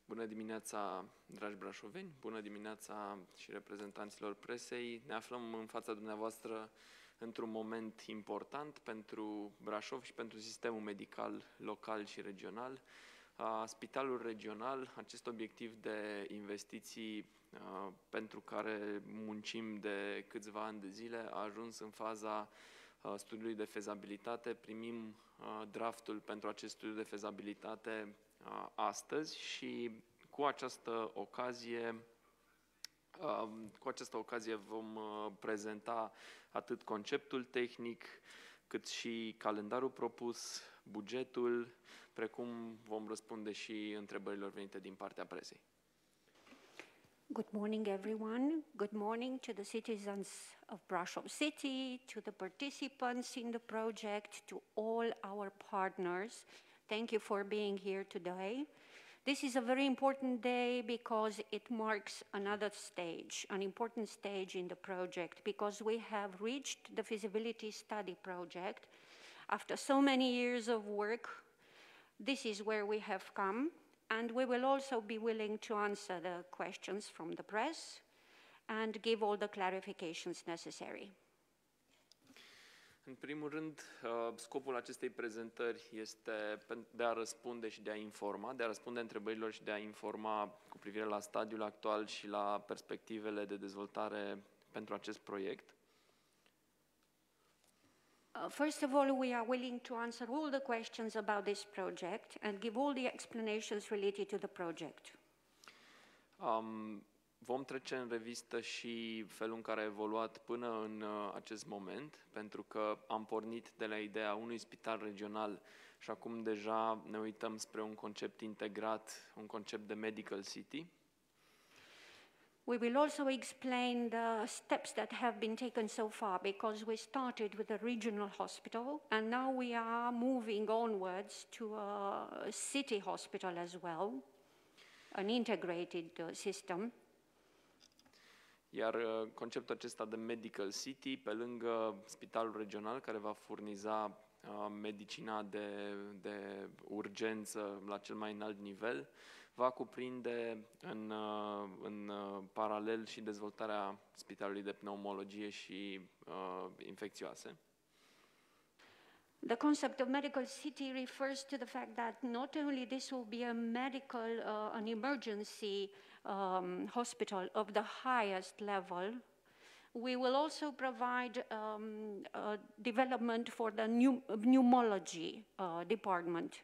Bună dimineața, dragi brașoveni, bună dimineața și reprezentanților presei. Ne aflăm în fața dumneavoastră într-un moment important pentru Brașov și pentru sistemul medical local și regional. Spitalul regional, acest obiectiv de investiții pentru care muncim de câțiva ani de zile, a ajuns în faza studiului de fezabilitate. Primim draftul pentru acest studiu de fezabilitate astăzi și cu această ocazie vom prezenta atât conceptul tehnic, cât și calendarul propus, bugetul, precum vom răspunde și întrebărilor venite din partea presei. Good morning, everyone. Good morning to the citizens of Brașov City, to the participants in the project, to all our partners. Thank you for being here today. This is a very important day because it marks another stage, an important stage in the project, because we have reached the feasibility study project. After so many years of work, this is where we have come, and we will also be willing to answer the questions from the press and give all the clarifications necessary. În primul rând, scopul acestei prezentări este de a răspunde și de a informa, de a răspunde întrebărilor și de a informa cu privire la stadiul actual și la perspectivele de dezvoltare pentru acest proiect. First of all, we are willing to answer all the questions about this project and give all the explanations related to the project. Vom trece în revistă și felul în care a evoluat până în acest moment, pentru că am pornit de la ideea unui spital regional și acum deja ne uităm spre un concept integrat, un concept de medical city. We will also explain the steps that have been taken so far, because we started with a regional hospital and now we are moving onwards to a city hospital as well, an integrated system. Iar conceptul acesta de medical city, pe lângă spitalul regional care va furniza medicina de urgență la cel mai înalt nivel, va cuprinde în paralel și dezvoltarea spitalului de pneumologie și infecțioase. The concept of medical city refers to the fact that not only this will be a medical, an emergency hospital of the highest level, we will also provide development for the pneumology department.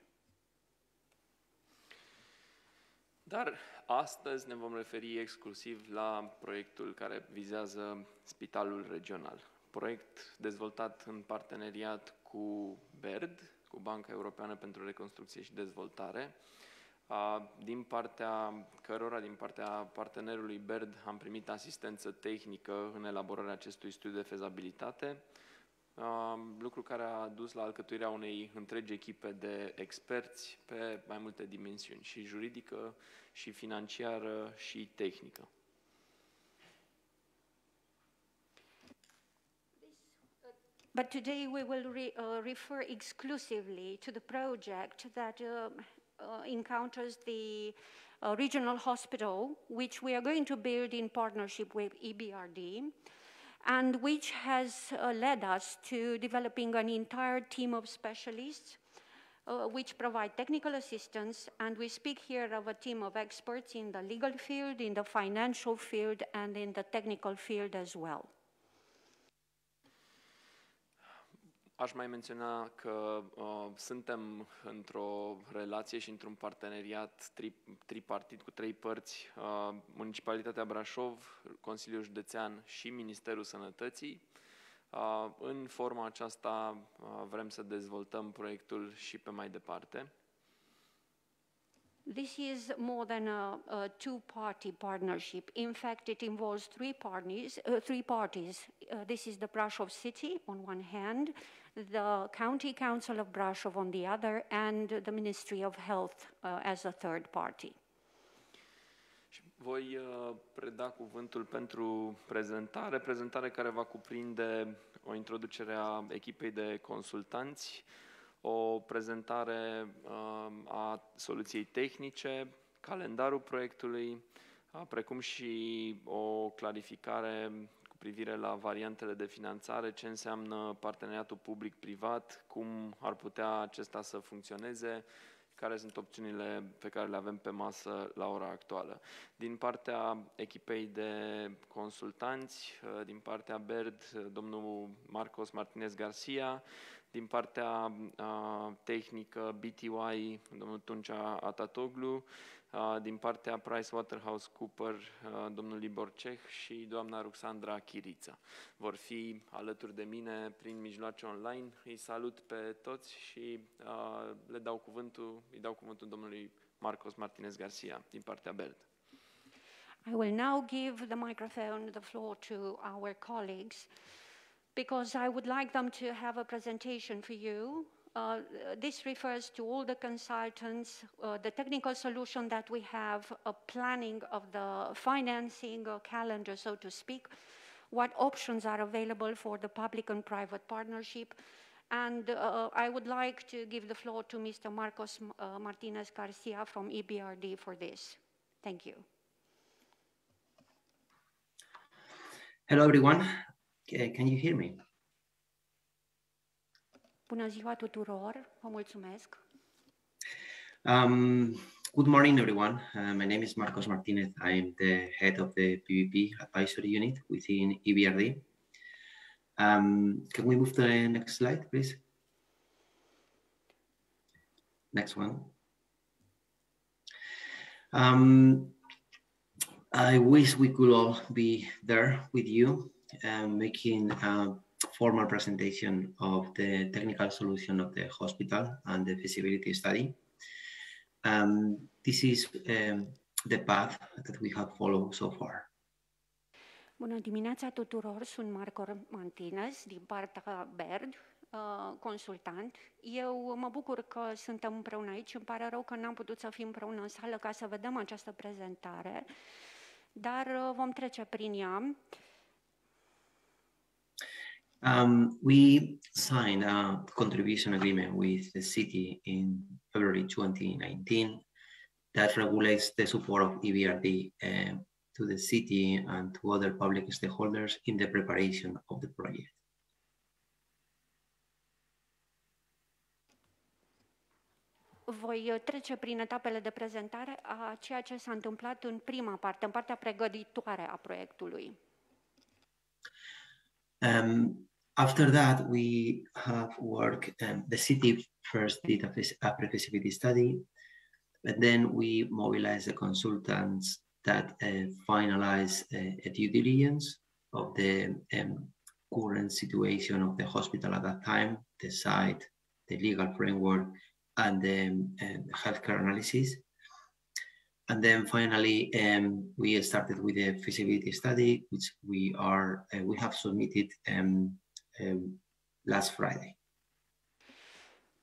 Dar astăzi ne vom referi exclusiv la proiectul care vizează Spitalul Regional. Proiect dezvoltat în parteneriat cu BERD, cu Banca Europeană pentru Reconstrucție și Dezvoltare, din partea partenerului BERD am primit asistență tehnică în elaborarea acestui studiu de fezabilitate, lucru care a dus la alcătuirea unei întregi echipe de experți pe mai multe dimensiuni, și juridică, și financiară, și tehnică. But today we will refer exclusively to the project that encounters the regional hospital, which we are going to build in partnership with EBRD, and which has led us to developing an entire team of specialists which provide technical assistance, and we speak here of a team of experts in the legal field, in the financial field, and in the technical field as well. Aș mai menționa că suntem într-o relație și într-un parteneriat tripartit cu trei părți, Municipalitatea Brașov, Consiliul Județean și Ministerul Sănătății. În forma aceasta vrem să dezvoltăm proiectul și pe mai departe. This is more than a two-party partnership. In fact, it involves three parties. This is the Brașov City on one hand, the County Council of Brașov on the other, and the Ministry of Health as a third party. Voi preda cuvântul pentru prezentare care va cuprinde o introducere a echipei de consultanți, o prezentare a soluției tehnice, calendarul proiectului, precum și o clarificare cu privire la variantele de finanțare, ce înseamnă parteneriatul public-privat, cum ar putea acesta să funcționeze, care sunt opțiunile pe care le avem pe masă la ora actuală. Din partea echipei de consultanți, din partea BERD, domnul Marcos Martinez Garcia, din partea tehnică BTY, domnul Tuncea Atatoglu, din partea PricewaterhouseCoopers, domnul Libor Ceh și doamna Ruxandra Chiriță. Vor fi alături de mine prin mijloace online. Îi salut pe toți și îi dau cuvântul domnului Marcos Martinez Garcia din partea BERD. I will now give the floor to our colleagues because I would like them to have a presentation for you. This refers to all the consultants, the technical solution that we have, a planning of the financing calendar, so to speak, what options are available for the public and private partnership. And I would like to give the floor to Mr. Marcos Martinez Garcia from EBRD for this. Thank you. Hello, everyone. Can you hear me? Bună ziua tuturor, vă mulțumesc. Good morning, everyone. My name is Marcos Martinez. I am the head of the PVP advisory unit within EBRD. Can we move to the next slide, please? Next one. I wish we could all be there with you, making a formal presentation of the technical solution of the hospital and the feasibility study. This is the path that we have followed so far. Bună dimineața tuturor, sunt Marcos Martinez din partea BERD, consultant. Eu mă bucur că suntem împreună aici, îmi pare rău că n-am putut să fim împreună în sală ca să vedem această prezentare, dar vom trece prin ea. We signed a contribution agreement with the city in February 2019 that regulates the support of EBRD to the city and to other public stakeholders in the preparation of the project. Voi trece prin etapele de prezentare a ceea ce s-a întâmplat în prima parte, în partea pregătitoare a proiectului. After that, we have worked, the city first did a pre-feasibility study, and then we mobilized the consultants that finalized a due diligence of the current situation of the hospital at that time, the site, the legal framework, and the healthcare analysis. And then finally, we started with a feasibility study, which we have submitted last Friday.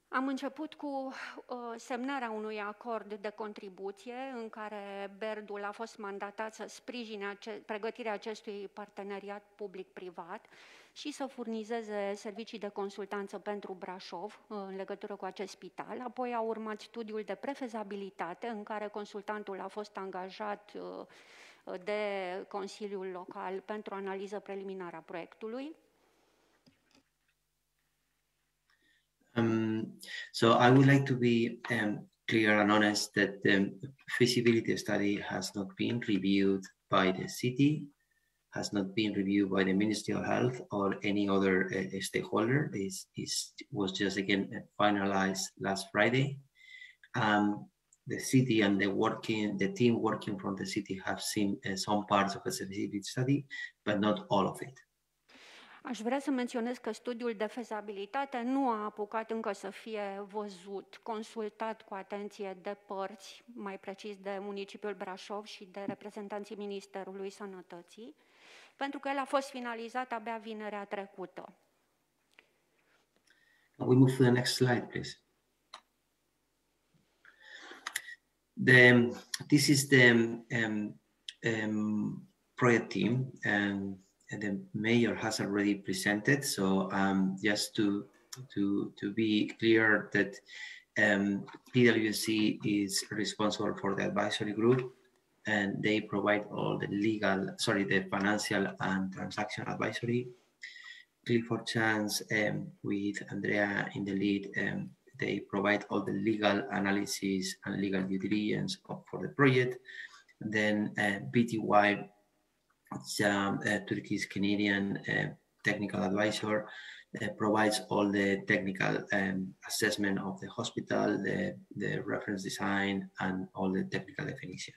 Am început cu semnarea unui acord de contribuție în care BERD-ul a fost mandatat să sprijine pregătirea acestui parteneriat public-privat și să furnizeze servicii de consultanță pentru Brașov în legătură cu acest spital. Apoi a urmat studiul de prefezabilitate în care consultantul a fost angajat de Consiliul Local pentru analiză preliminară a proiectului. So I would like to be clear and honest that the feasibility study has not been reviewed by the city, has not been reviewed by the Ministry of Health or any other stakeholder. It was just again finalized last Friday. The city and the team working from the city have seen some parts of the feasibility study, but not all of it. Aș vrea să menționez că studiul de fezabilitate nu a apucat încă să fie văzut, consultat cu atenție de părți, mai precis de municipiul Brașov și de reprezentanții Ministerului Sănătății, pentru că el a fost finalizat abia vinerea trecută. Can we move to the next slide, please? This is the project team, and the mayor has already presented. So just to be clear that PwC is responsible for the advisory group, and they provide all the the financial and transaction advisory. Clifford Chance, with Andrea in the lead, they provide all the legal analysis and legal due diligence for the project. And then BTY, Turkish Canadian technical advisor, provides all the technical assessment of the hospital, the reference design, and all the technical definition.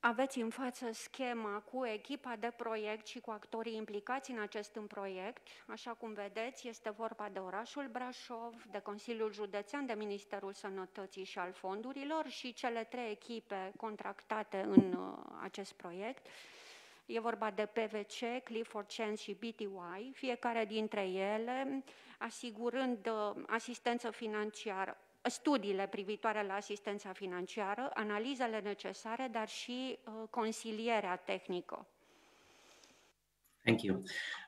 Aveți în față schema cu echipa de proiect și cu actorii implicați în acest proiect. Așa cum vedeți, este vorba de orașul Brașov, de Consiliul Județean, de Ministerul Sănătății și al Fondurilor și cele 3 echipe contractate în acest proiect. E vorba de PwC, Clifford Chance și BTY, fiecare dintre ele asigurând asistență financiară, studiile privitoare la asistența financiară, analizele necesare, dar și consilierea tehnică. Thank you.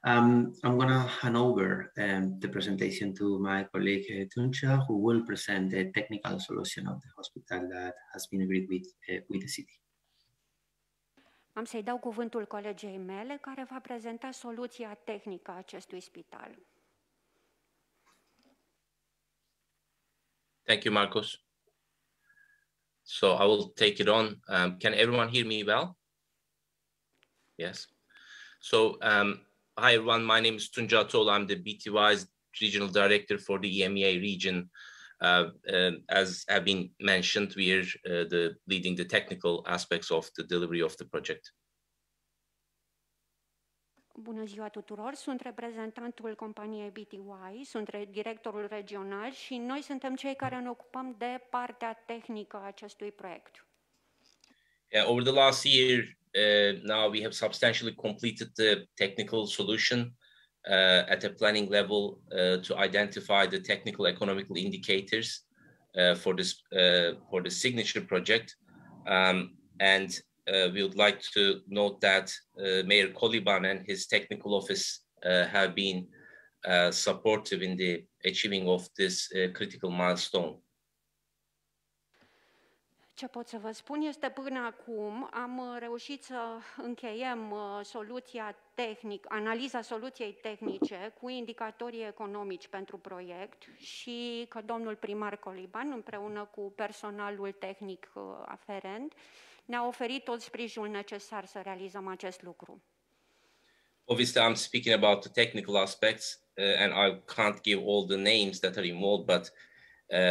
I'm going to hand over the presentation to my colleague Tunca, who will present the technical solution of the hospital that has been agreed with the city. Am să-i dau cuvântul colegei mele, care va prezenta soluția tehnică a acestui spital. Thank you, Marcos. So I will take it on. Can everyone hear me well? Yes. So hi, everyone. My name is Tunca Atol. I'm the BTY's Regional Director for the EMEA region. As have been mentioned, we are leading the technical aspects of the delivery of the project. Bună ziua tuturor, sunt reprezentantul companiei BTY, sunt directorul regional și noi suntem cei care ne ocupăm de partea tehnică a acestui proiect. Over the last year, now we have substantially completed the technical solution at a planning level to identify the technical economical indicators for the signature project, and we would like to note that Mayor Coliban and his technical office have been supportive in the achieving of this critical milestone. Ce pot să vă spun este până acum am reușit să încheiem soluția tehnică, analiza soluției tehnice cu indicatorii economici pentru proiect și că domnul primar Coliban împreună cu personalul tehnic aferent ne-a oferit tot sprijinul necesar să realizăm acest lucru. Obviously, I'm speaking about the technical aspects and I can't give all the names that are involved, but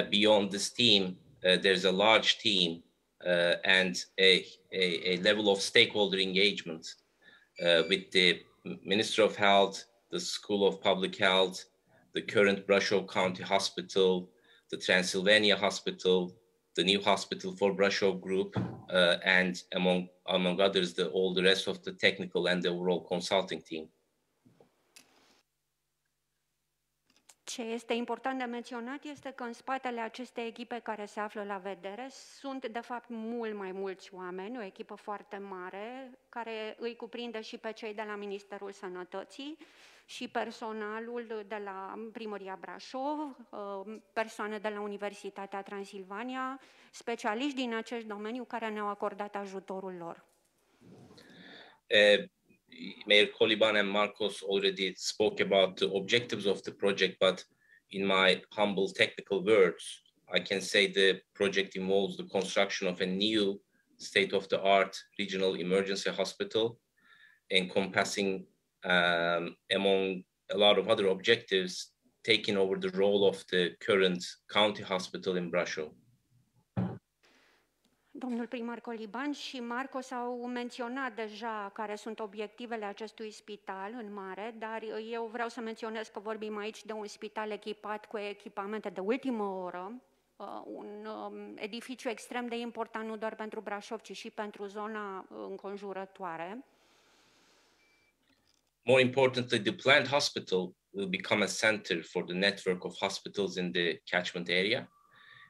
beyond this team, there's a large team and a level of stakeholder engagement with the Ministry of Health, the School of Public Health, the current Brașov County Hospital, the Transylvania Hospital, the new hospital for Brașov Group, and among others, all the rest of the technical and the overall consulting team. Ce este important de menționat este că în spatele acestei echipe care se află la vedere sunt de fapt mult mai mulți oameni, o echipă foarte mare care îi cuprinde și pe cei de la Ministerul Sănătății și personalul de la Primăria Brașov, persoane de la Universitatea Transilvania, specialiști din acest domeniu care ne-au acordat ajutorul lor. Mayor Coliban and Marcos already spoke about the objectives of the project, but in my humble technical words, I can say the project involves the construction of a new state-of-the-art regional emergency hospital, encompassing, among a lot of other objectives, taking over the role of the current county hospital in Brașov. Domnul primar Coliban și Marcos au menționat deja care sunt obiectivele acestui spital în mare, dar eu vreau să menționez că vorbim aici de un spital echipat cu echipamente de ultimă oră, un edificiu extrem de important nu doar pentru Brașov, ci și pentru zona înconjurătoare. More importantly, the planned hospital will become a center for the network of hospitals in the catchment area,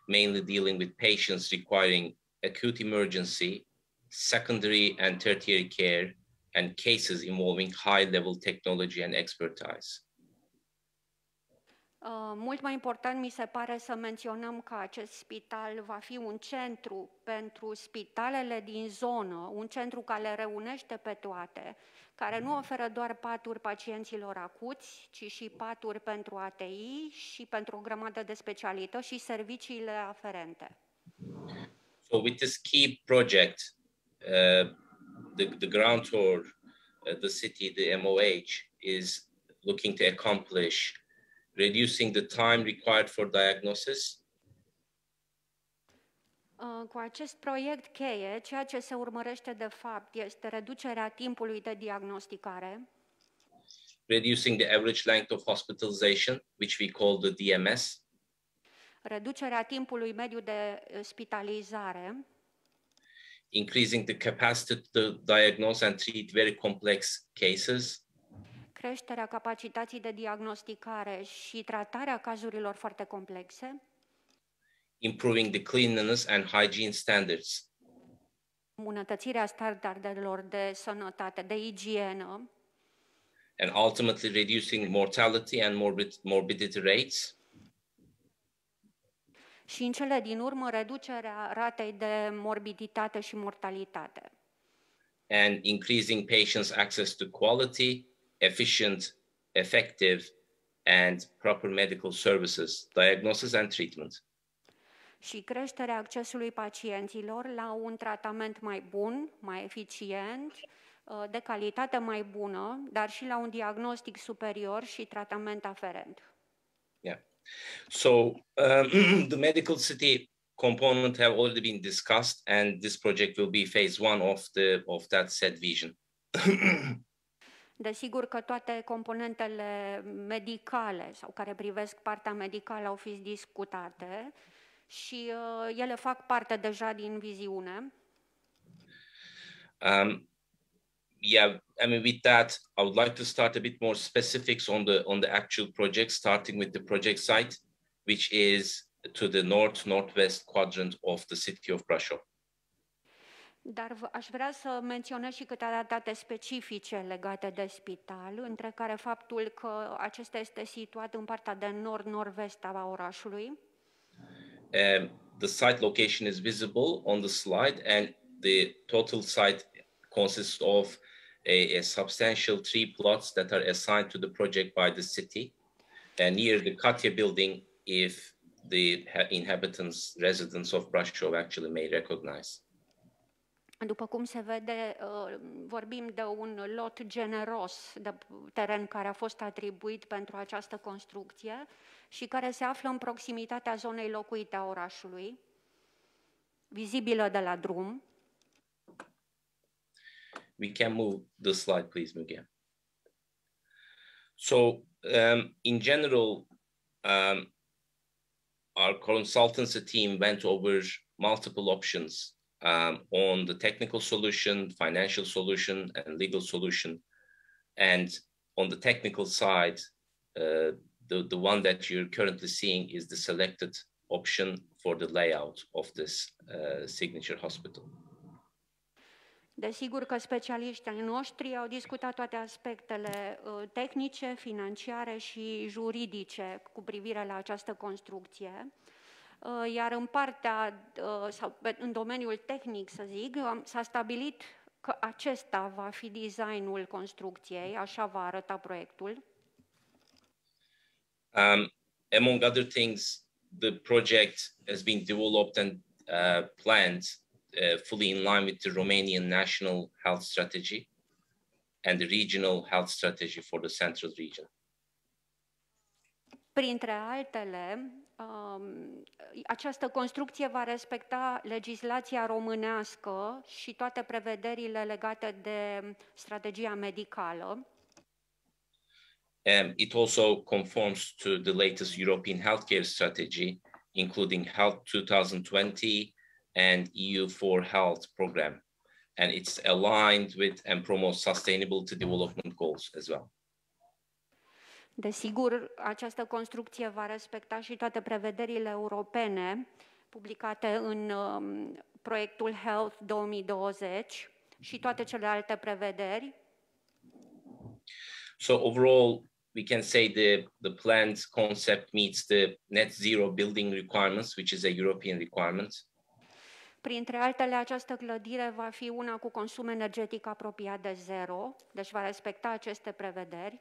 mainly dealing with patients requiring acute emergency, secondary and tertiary care, and cases involving high-level technology and expertise. Mult mai important mi se pare să menționăm că acest spital va fi un centru pentru spitalele din zonă, un centru care le reunește pe toate, care nu oferă doar paturi pacienților acuți, ci și paturi pentru ATI și pentru o grămadă de specialități și serviciile aferente. So with this key project, the ground tour, the city, the MOH is looking to accomplish reducing the time required for diagnosis. Cu acest proiect cheie, ceea ce se urmărește de fapt este reducerea timpului de diagnosticare, reducing the average length of hospitalization, which we call the DMS, reducerea timpului mediu de spitalizare, increasing the capacity to diagnose and treat very complex cases, creșterea capacității de diagnosticare și tratarea cazurilor foarte complexe, improving the cleanliness and hygiene standards, îmbunătățirea standardelor de sănătate, de igienă, and ultimately reducing mortality and morbidity rates, și în cele din urmă reducerea ratei de morbiditate și mortalitate. and increasing patients' access to quality, efficient, effective, and proper medical services, diagnosis and treatment. Și creșterea accesului pacienților la un tratament mai bun, mai eficient, de calitate mai bună, dar și la un diagnostic superior și tratament aferent. Yeah. So the medical city component have already been discussed, and this project will be phase one of that said vision. Desigur că toate componentele medicale sau care privesc partea medicală au fost discutate și ele fac parte deja din viziune. Yeah, I mean, with that, I would like to start a bit more specifics on the actual project, starting with the project site, which is to the northwest quadrant of the city of Brașov. Dar aș vrea să menționez și câteva date specifice legate de spital, între care faptul că acesta este situat în partea de nord-nord-vest a orașului. The site location is visible on the slide, and the total site consists of a substantial 3 plots that are assigned to the project by the city, and near the Katya building, if the inhabitants, residents of Brașov actually may recognize. După cum se vede, vorbim de un lot generos de teren care a fost atribuit pentru această construcție și care se află în proximitatea zonei locuite a orașului, vizibilă de la drum. We can move the slide, please, Müge. So, in general, our consultancy team went over multiple options on the technical solution, financial solution, and legal solution. And on the technical side, the one that you're currently seeing is the selected option for the layout of this signature hospital. Desigur că specialiștii noștri au discutat toate aspectele tehnice, financiare și juridice cu privire la această construcție. Iar în partea, sau în domeniul tehnic, să zic, s-a stabilit că acesta va fi designul construcției, așa va arăta proiectul. Among other things, the project has been developed and planned fully in line with the Romanian National Health Strategy and the Regional Health Strategy for the Central Region. Printre altele, această construcție va respecta legislația românească și toate prevederile legate de strategia medicală. It also conforms to the latest European healthcare strategy, including Health 2020 and EU4Health program. And it's aligned with and promotes sustainable development goals as well. Desigur, această construcție va respecta și toate prevederile europene publicate în proiectul Health 2020 și toate celelalte prevederi. So overall, we can say the planned concept meets the net zero building requirements, which is a European requirement. Printre altele, această clădire va fi una cu consum energetic apropiat de zero, deci va respecta aceste prevederi.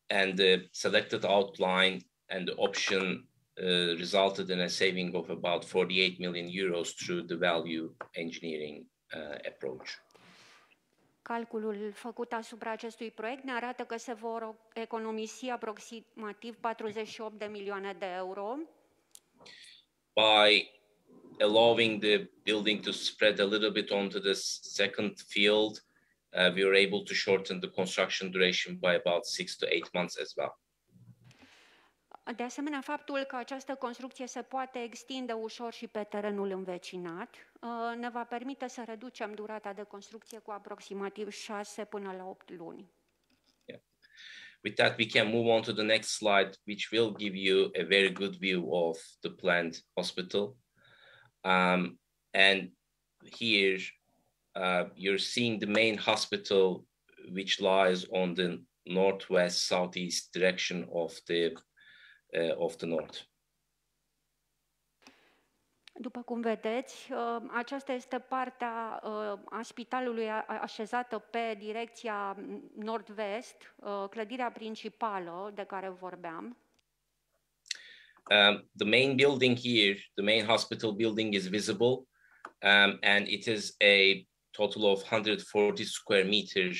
And the selected outline and the option resulted in a saving of about 48 million euros through the value engineering approach. Calculul făcut asupra acestui proiect ne arată că se vor economisi aproximativ 48 de milioane de euro. By allowing the building to spread a little bit onto the second field, we were able to shorten the construction duration by about 6 to 8 months as well. De asemenea, faptul că această construcție se poate extinde ușor și pe terenul învecinat ne va permite să reducem durata de construcție cu aproximativ 6 până la 8 luni. Yeah. With that, we can move on to the next slide, which will give you a very good view of the planned hospital. And here you're seeing the main hospital, which lies on the northwest southeast direction of the north. După cum vedeți, aceasta este partea a spitalului așezată pe direcția nord-vest, clădirea principală de care vorbeam. The main building here, the main hospital building is visible, and it is a total of 140 square meters,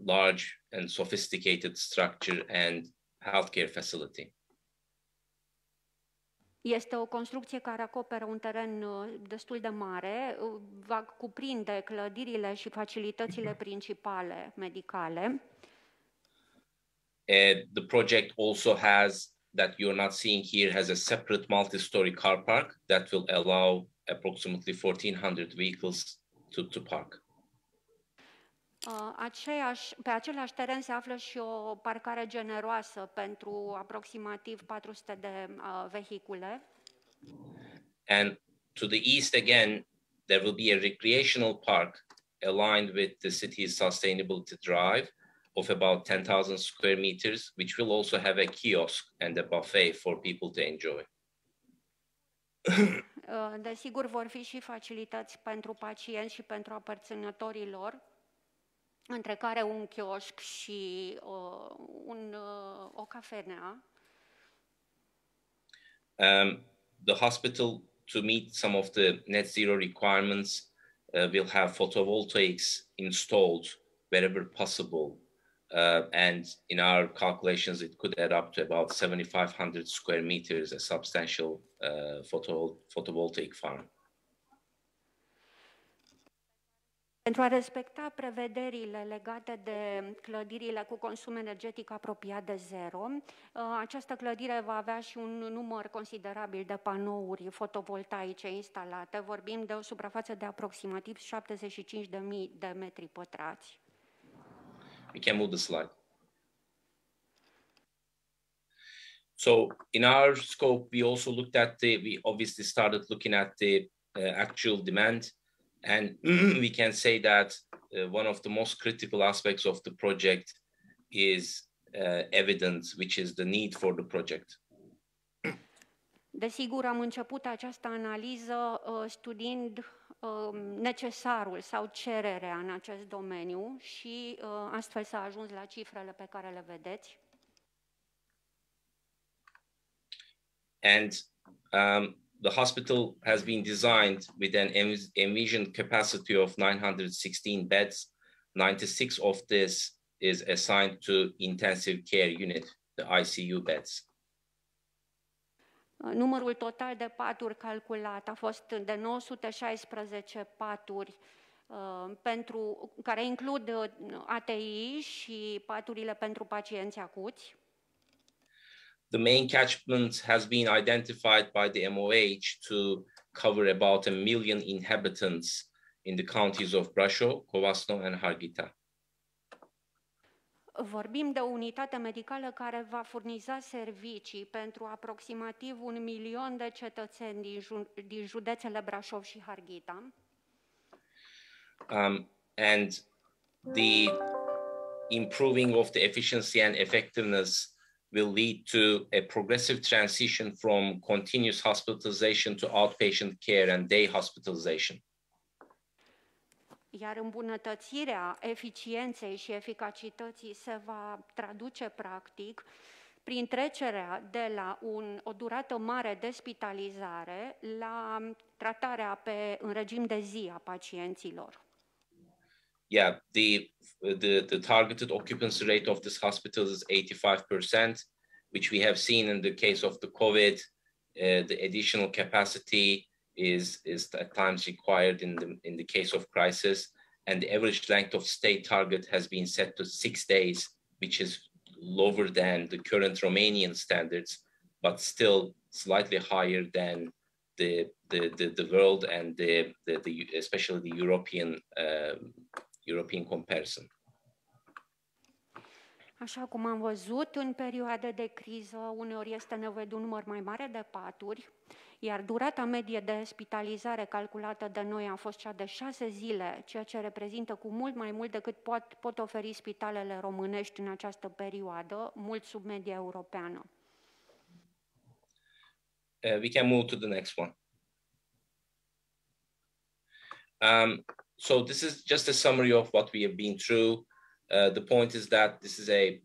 large and sophisticated structure and healthcare facility. Este o construcție care acoperă un teren destul de mare, va cuprinde clădirile și facilitățile principale medicale. The project also has, that you're not seeing here, has a separate multi-story car park that will allow approximately 1,400 vehicles to park. Pe același teren se află și o parcare generoasă pentru aproximativ 400 de vehicule. And to the east again, there will be a recreational park aligned with the city's sustainability drive of about 10,000 square meters, which will also have a kiosk and a buffet for people to enjoy. Desigur, vor fi și facilități pentru pacienți și pentru aparținătorii lor, între care un chioșc și o cafenea. The hospital, to meet some of the net zero requirements, will have photovoltaics installed wherever possible. And in our calculations, it could add up to about 7,500 square meters, a substantial photovoltaic farm. Pentru a respecta prevederile legate de clădirile cu consum energetic apropiat de zero, această clădire va avea și un număr considerabil de panouri fotovoltaice instalate. Vorbim de o suprafață de aproximativ 75.000 de metri pătrați. We can move the slide. So in our scope, we also looked at we obviously started looking at the actual demand. And we can say that one of the most critical aspects of the project is evidence, which is the need for the project. Desigur, am început această analiză studiind necesarul sau cererea în acest domeniu și astfel s-a ajuns la cifrele pe care le vedeți. And the hospital has been designed with an envisioned capacity of 916 beds. 96 of this is assigned to intensive care unit, the ICU beds. Numărul total de paturi calculat a fost de 916 paturi care includ ATI și paturile pentru pacienți acuți. The main catchment has been identified by the MOH to cover about 1 million inhabitants in the counties of Brașov, Covasna and Harghita. Vorbim de o unitate medicală care va furniza servicii pentru aproximativ 1 milion de cetățeni din județele Brașov și Harghita. And improving of the efficiency and effectiveness will lead to a progressive transition from continuous hospitalization to outpatient care and day hospitalization. Iar îmbunătățirea eficienței și eficacității se va traduce practic prin trecerea de la o durată mare de spitalizare la tratarea în regim de zi a pacienților. Yeah, the targeted occupancy rate of this hospital is 85%, which we have seen in the case of the COVID. The additional capacity is at times required in the case of crisis, and the average length of stay target has been set to 6 days, which is lower than the current Romanian standards, but still slightly higher than the world and especially the European comparison. Așa cum am văzut, în perioade de criză, uneori este nevoie de un număr mai mare de paturi, iar durata medie de spitalizare calculată de noi a fost cea de 6 zile, ceea ce reprezintă cu mult mai mult decât pot oferi spitalele românești în această perioadă, mult sub media europeană. We can move to the next one. So this is just a summary of what we have been through. The point is that this is a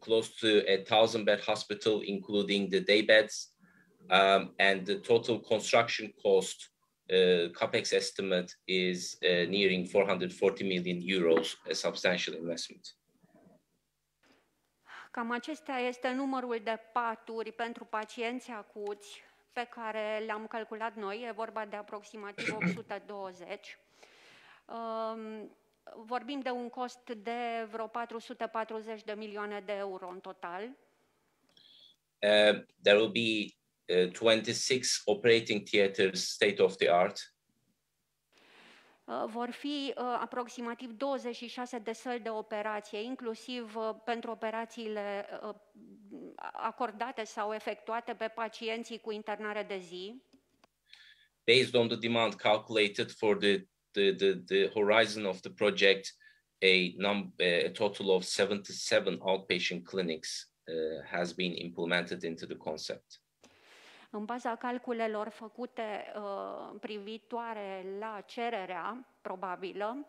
close to 1,000-bed hospital, including the day beds, and the total construction cost, capex estimate is nearing 440 million euros, a substantial investment. Cam acesta este numărul de paturi pentru pacienți acuți pe care le-am calculat noi, e vorba de aproximativ 820. Vorbim de un cost de vreo 440 de milioane de euro în total. There will be 26 operating theaters state of the art. Vor fi aproximativ 26 de săli de operație, inclusiv pentru operațiile acordate sau efectuate pe pacienții cu internare de zi. Based on the demand calculated for the horizon of the project, a total of 77 outpatient clinics has been implemented into the concept. În baza calculelor făcute privitoare la cererea probabilă,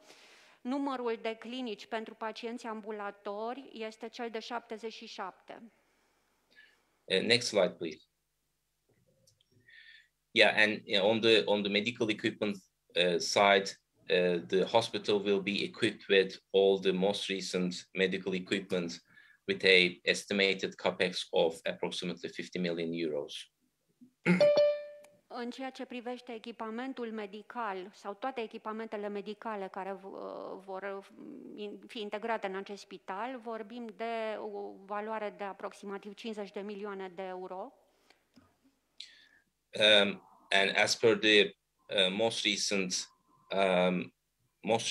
numărul de clinici pentru pacienți ambulatori este cel de 77. Next slide, please. Yeah, and on the medical equipment side, the hospital will be equipped with all the most recent medical equipment with a estimated capex of approximately 50 million euros. În ceea ce privește echipamentul medical sau toate echipamentele medicale care vor fi integrate în acest spital, vorbim de o valoare de aproximativ 50 de milioane de euro. And as per the most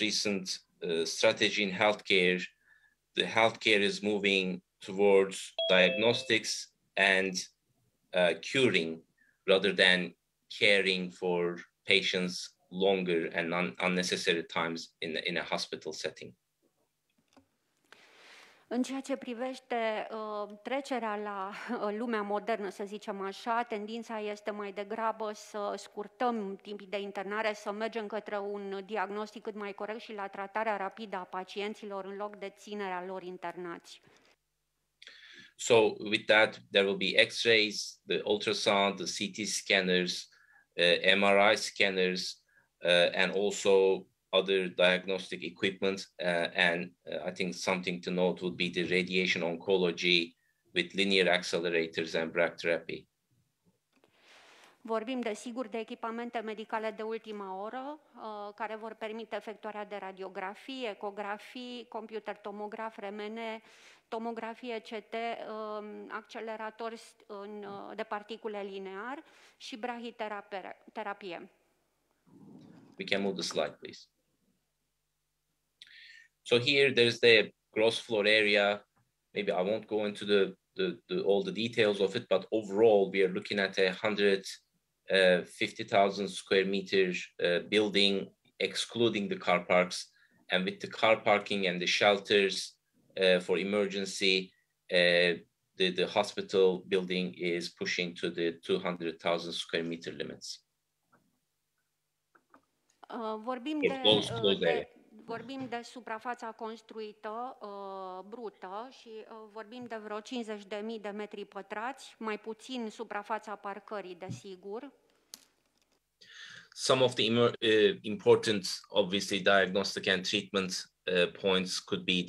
recent strategy in healthcare, the healthcare is moving towards diagnostics and curing rather than caring for patients longer and unnecessary times in a hospital setting. În ceea ce privește trecerea la lumea modernă, să zicem așa, tendința este mai degrabă să scurtăm timpii de internare, să mergem către un diagnostic cât mai corect și la tratarea rapidă a pacienților în loc de ținerea lor internați. So with that, there will be X-rays, the ultrasound, the CT scanners, MRI scanners, and also other diagnostic equipment. And I think something to note would be the radiation oncology with linear accelerators and brachytherapy. Vorbim, desigur, de echipamente medicale de ultima oră, care vor permite efectuarea de radiografii, ecografii, computer tomograf, RMN, tomografie CT, acceleratori de particule linear și brahiterapie. We can move the slide, please. So here there's the gross floor area. Maybe I won't go into all the details of it, but overall we are looking at 150,000 square meters building, excluding the car parks. And with the car parking and the shelters, for emergency, the hospital building is pushing to the 200,000 square meter limits. Vorbim de suprafața construită brută și vorbim de vreo 50.000 de metri pătrați, mai puțin suprafața parcării, desigur. Some of the important, obviously, diagnostic and treatment points could be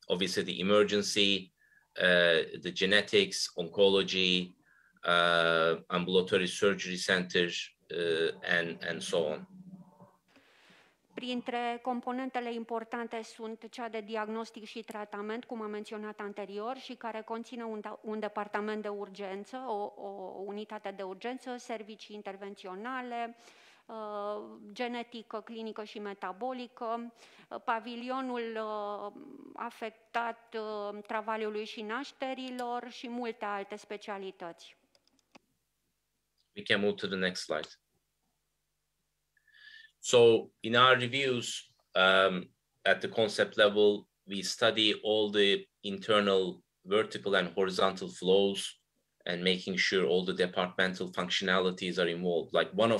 obviously the emergency, the genetics, oncology, ambulatory surgery centers, and so on. Printre componentele importante sunt cea de diagnostic și tratament, cum am menționat anterior, și care conține un departament de urgență, o unitate de urgență, servicii intervenționale, genetică, clinică și metabolică, pavilionul afectat travaliului și nașterilor și multe alte specialități. We can move to the next slide. So in our reviews at the concept level, we study all the internal vertical and horizontal flows and making sure all the departmental functionalities are involved. Like one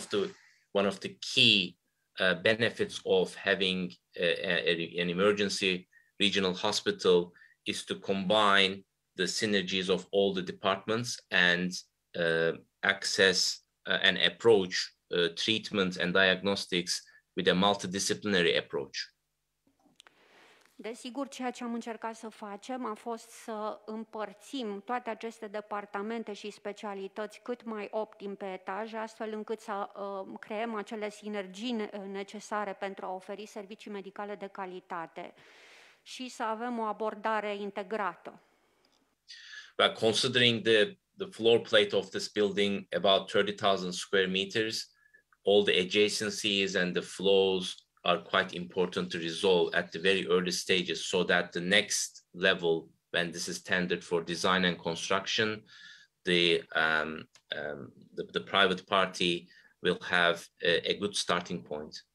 of the key benefits of having an emergency regional hospital is to combine the synergies of all the departments and access and approach treatment and diagnostics with a multidisciplinary approach. Desigur, ceea ce am încercat să facem a fost să împărțim toate aceste departamente și specialități cât mai optim pe etaj, astfel încât să creăm acele sinergii necesare pentru a oferi servicii medicale de calitate și să avem o abordare integrată. But considering the floor plate of this building, about 30,000 square meters, all the adjacencies and the flows are quite important to resolve at the very early stages, so that the next level, when this is tendered for design and construction, the private party will have a good starting point.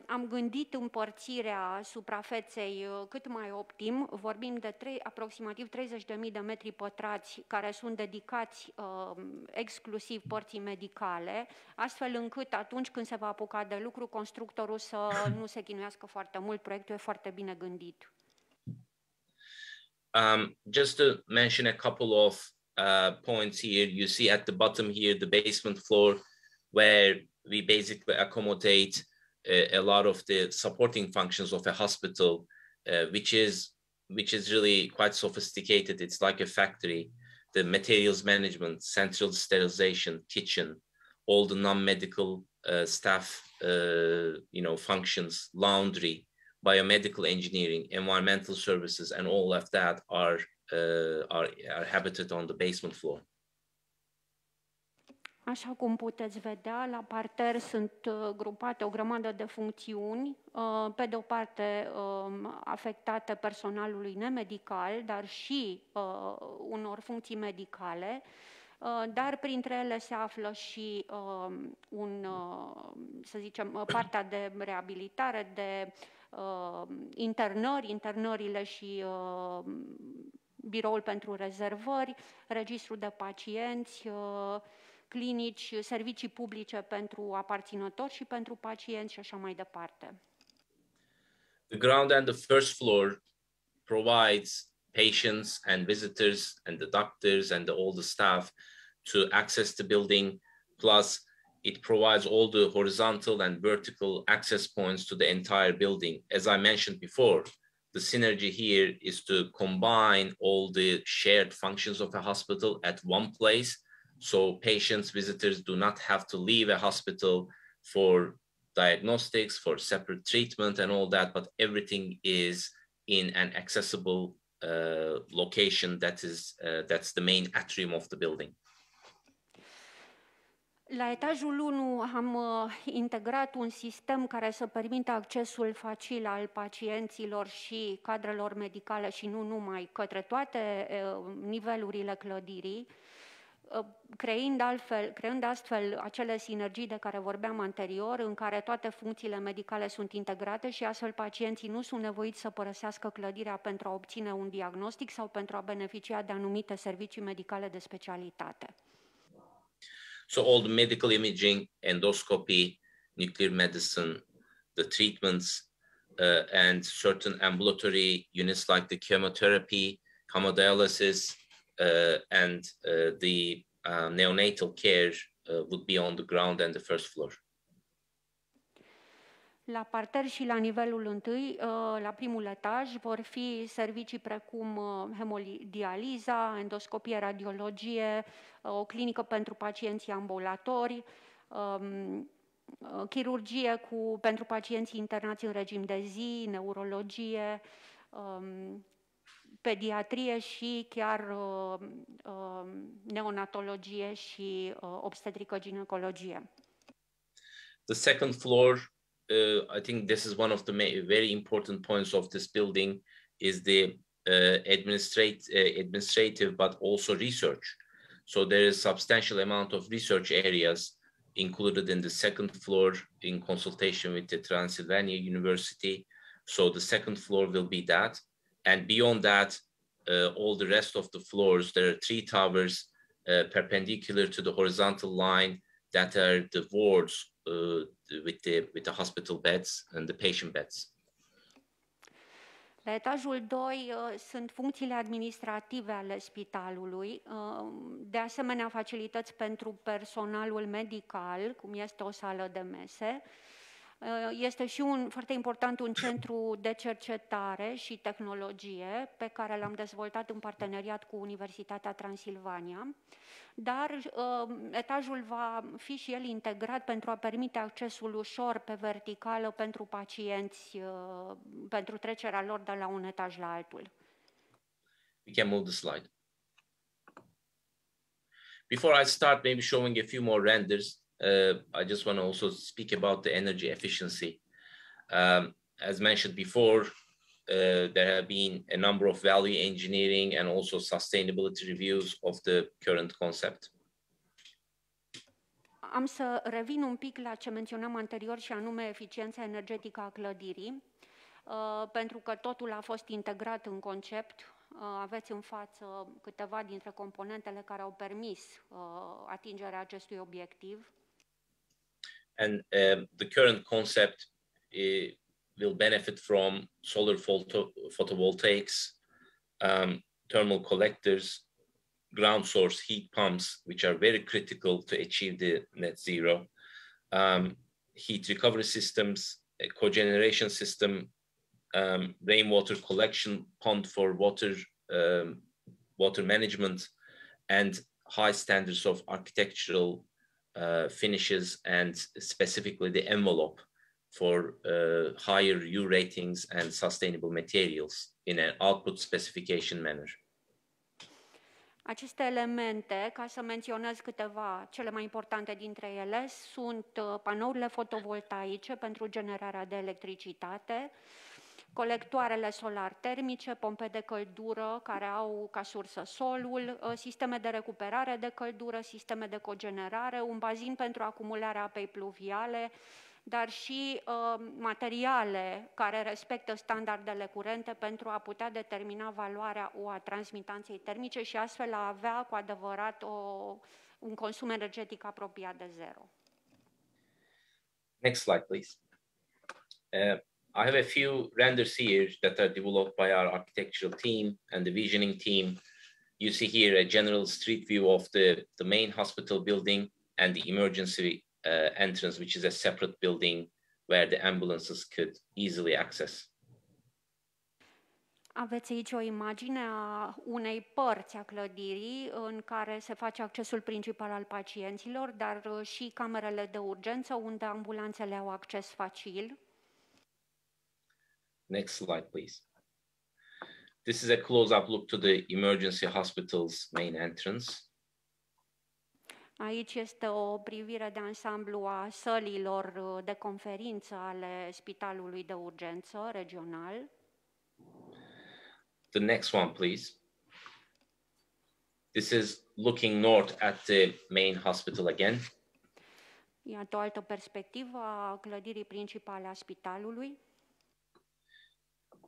Am gândit împărțirea suprafeței cât mai optim. Vorbim de aproximativ 30.000 de metri pătrați care sunt dedicați exclusiv părții medicale, astfel încât atunci când se va apuca de lucru, constructorul să nu se chinuiască foarte mult. Proiectul e foarte bine gândit. Just to mention a couple of points here, you see at the bottom here the basement floor, where we basically accommodate a lot of the supporting functions of a hospital, which is really quite sophisticated. It's like a factory. The materials management, central sterilization, kitchen, all the non-medical staff, functions, laundry, biomedical engineering, environmental services, and all of that are habited on the basement floor. Așa cum puteți vedea, la parter sunt grupate o grămadă de funcțiuni, pe de o parte afectate personalului nemedical, dar și unor funcții medicale, dar printre ele se află și partea de reabilitare, de internările și biroul pentru rezervări, registrul de pacienți, clinici, servicii publice pentru aparținători și pentru pacienți și așa mai departe. The ground and the first floor provides patients and visitors and the doctors and all the staff to access the building, plus it provides all the horizontal and vertical access points to the entire building. As I mentioned before, the synergy here is to combine all the shared functions of a hospital at one place, so patients, visitors do not have to leave a hospital for diagnostics, for separate treatment and all that, but everything is in an accessible location that's the main atrium of the building. La etajul 1 am integrat un sistem care să permită accesul facil al pacienților și cadrelor medicale și nu numai, către toate nivelurile clădirii. creând astfel acele sinergii de care vorbeam anterior, în care toate funcțiile medicale sunt integrate și astfel pacienții nu sunt nevoiți să părăsească clădirea pentru a obține un diagnostic sau pentru a beneficia de anumite servicii medicale de specialitate. So all the medical imaging, endoscopy, nuclear medicine, the treatments, and certain ambulatory units like the chemotherapy, hemodialysis, and the neonatal care would be on the ground and the first floor. La parter și la nivelul întâi, la primul etaj, vor fi servicii precum hemodializa, endoscopie, radiologie, o clinică pentru pacienții ambulatori, chirurgie pentru pacienții internați în regim de zi, neurologie, pediatrie și chiar neonatologie și obstetrică-ginecologie. The second floor, I think this is one of the very important points of this building, is the administrative but also research. So there is substantial amount of research areas included in the second floor in consultation with the Transylvania University. So the second floor will be that. And beyond that, all the rest of the floors, there are 3 towers perpendicular to the horizontal line that are the wards with the hospital beds and the patient beds. La etajul 2 sunt funcțiile administrative ale spitalului, de asemenea facilități pentru personalul medical, cum este o sală de mese. Este și foarte important un centru de cercetare și tehnologie pe care l-am dezvoltat în parteneriat cu Universitatea Transilvania, dar etajul va fi și el integrat pentru a permite accesul ușor pe verticală pentru pacienți, pentru trecerea lor de la un etaj la altul. We can move the slide. Before I start maybe showing a few more renders, I just want to also speak about the energy efficiency. As mentioned before, there have been a number of value engineering and also sustainability reviews of the current concept. Am să revin un pic la ce menționam anterior și anume eficiența energetică a clădirii, pentru că totul a fost integrat în concept. Aveți în față câteva dintre componentele care au permis atingerea acestui obiectiv. And the current concept will benefit from solar photovoltaics, thermal collectors, ground source heat pumps, which are very critical to achieve the net zero, heat recovery systems, a cogeneration system, rainwater collection pond for water management, and high standards of architectural finishes, and specifically the envelope for higher U ratings and sustainable materials in an output specification manner. Aceste elemente, ca să menționez câteva, cele mai importante dintre ele, sunt panourile fotovoltaice pentru generarea de electricitate, colectoarele solar termice, pompe de căldură care au ca sursă solul, sisteme de recuperare de căldură, sisteme de cogenerare, un bazin pentru acumularea apei pluviale, dar și materiale care respectă standardele curente pentru a putea determina valoarea U a transmitanței termice și astfel a avea cu adevărat un consum energetic apropiat de zero. Next slide, please. I have a few renders here that are developed by our architectural team and the visioning team. You see here a general street view of the main hospital building and the emergency entrance, which is a separate building where the ambulances could easily access. Aveți aici o imagine a unei părți a clădirii în care se face accesul principal al pacienților, dar și camerele de urgență unde ambulanțele au acces facil. Next slide, please. This is a close-up look to the emergency hospital's main entrance. Aici este o privire de ansamblu a sălilor de conferință ale Spitalului de Urgență regional. The next one, please. This is looking north at the main hospital again. Iată o altă perspectivă a clădirii principale a spitalului.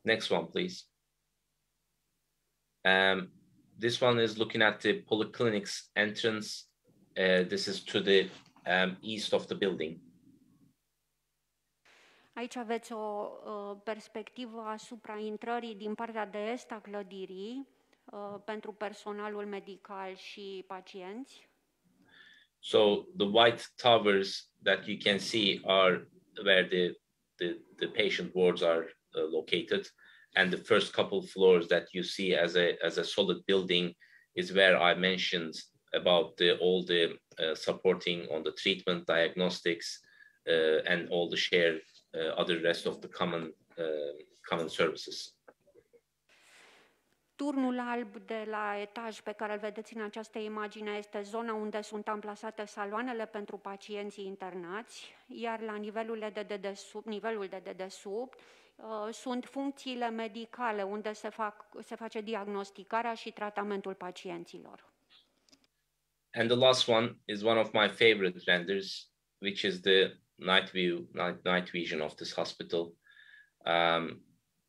Next one, please. This one is looking at the polyclinic's entrance. This is to the east of the building. Aici aveți o perspectivă asupra intrării din partea de est a clădirii pentru personalul medical și pacienți. So the white towers that you can see are where the patient wards are located, and the first couple floors that you see as a solid building is where I mentioned about all the supporting on the treatment, diagnostics, and all the shared other rest of the common services. Turnul alb de la etaj pe care îl vedeți în această imagine este zona unde sunt amplasate saloanele pentru pacienții internați, iar la nivelul de dedesubt sunt funcțiile medicale unde se face diagnosticarea și tratamentul pacienților. And the last one is one of my favorite renders, which is the night vision of this hospital.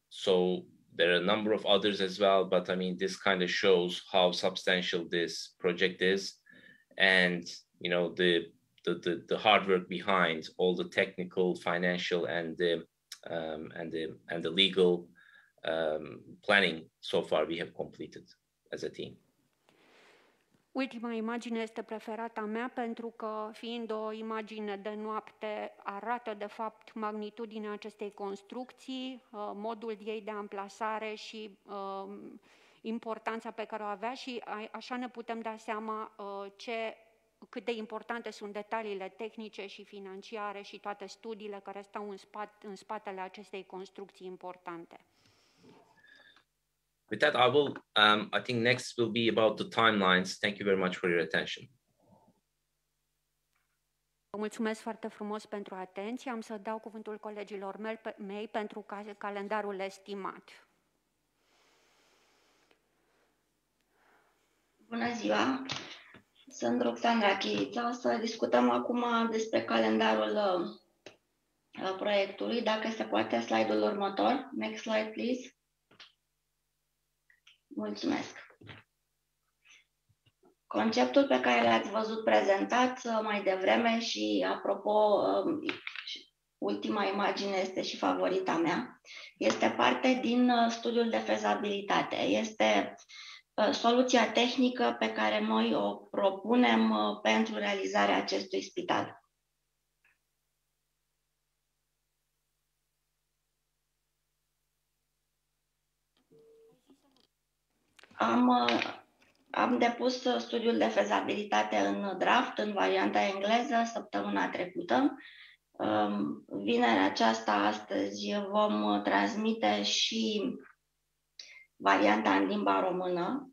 So there are a number of others as well, but I mean, this kind of shows how substantial this project is, and you know the hard work behind all the technical, financial, and the legal planning so far we have completed as a team. Ultima imagine este preferata mea pentru că, fiind o imagine de noapte, arată de fapt magnitudinea acestei construcții, modul ei de amplasare și importanța pe care o avea și așa ne putem da seama cât de importante sunt detaliile tehnice și financiare și toate studiile care stau în spatele acestei construcții importante. With that, I think next will be about the timelines. Thank you very much for your attention. Vă mulțumesc foarte frumos pentru atenție. Am să dau cuvântul colegilor mei pentru calendarul estimat. Bună ziua! Sunt Roxandra Chirița. O să discutăm acum despre calendarul proiectului. Dacă se poate, slide-ul următor. Next slide, please. Mulțumesc! Conceptul pe care l-ați văzut prezentat mai devreme și, apropo, ultima imagine este și favorita mea, este parte din studiul de fezabilitate. Este soluția tehnică pe care noi o propunem pentru realizarea acestui spital. Am depus studiul de fezabilitate în draft, în varianta engleză, săptămâna trecută. Vinerea aceasta, astăzi, vom transmite și varianta în limba română.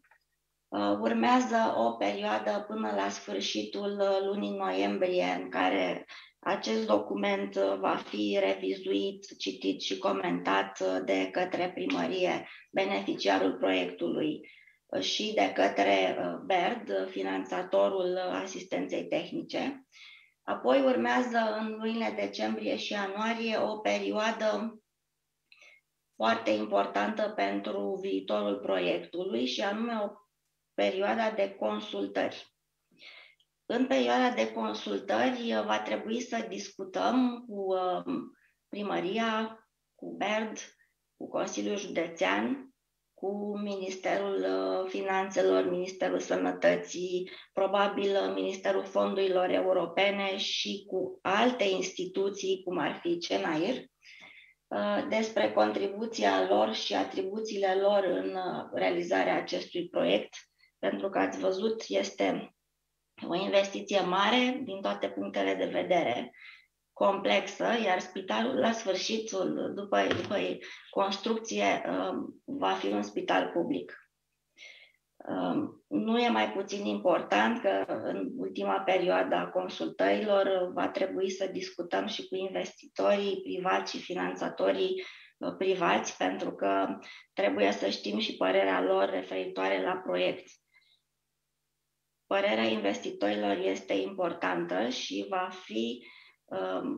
Urmează o perioadă până la sfârșitul lunii noiembrie în care acest document va fi revizuit, citit și comentat de către primărie, beneficiarul proiectului, și de către BERD, finanțatorul asistenței tehnice. Apoi urmează în lunile decembrie și ianuarie o perioadă foarte importantă pentru viitorul proiectului și anume o perioadă de consultări. În perioada de consultări va trebui să discutăm cu primăria, cu BERD, cu Consiliul Județean, cu Ministerul Finanțelor, Ministerul Sănătății, probabil Ministerul Fondurilor Europene și cu alte instituții, cum ar fi CNAIR, despre contribuția lor și atribuțiile lor în realizarea acestui proiect, pentru că ați văzut, este o investiție mare din toate punctele de vedere, complexă, iar spitalul la sfârșitul, după construcție, va fi un spital public. Nu e mai puțin important că în ultima perioadă a consultărilor va trebui să discutăm și cu investitorii privați și finanțatorii privați, pentru că trebuie să știm și părerea lor referitoare la proiect. părerea investitorilor este importantă și va fi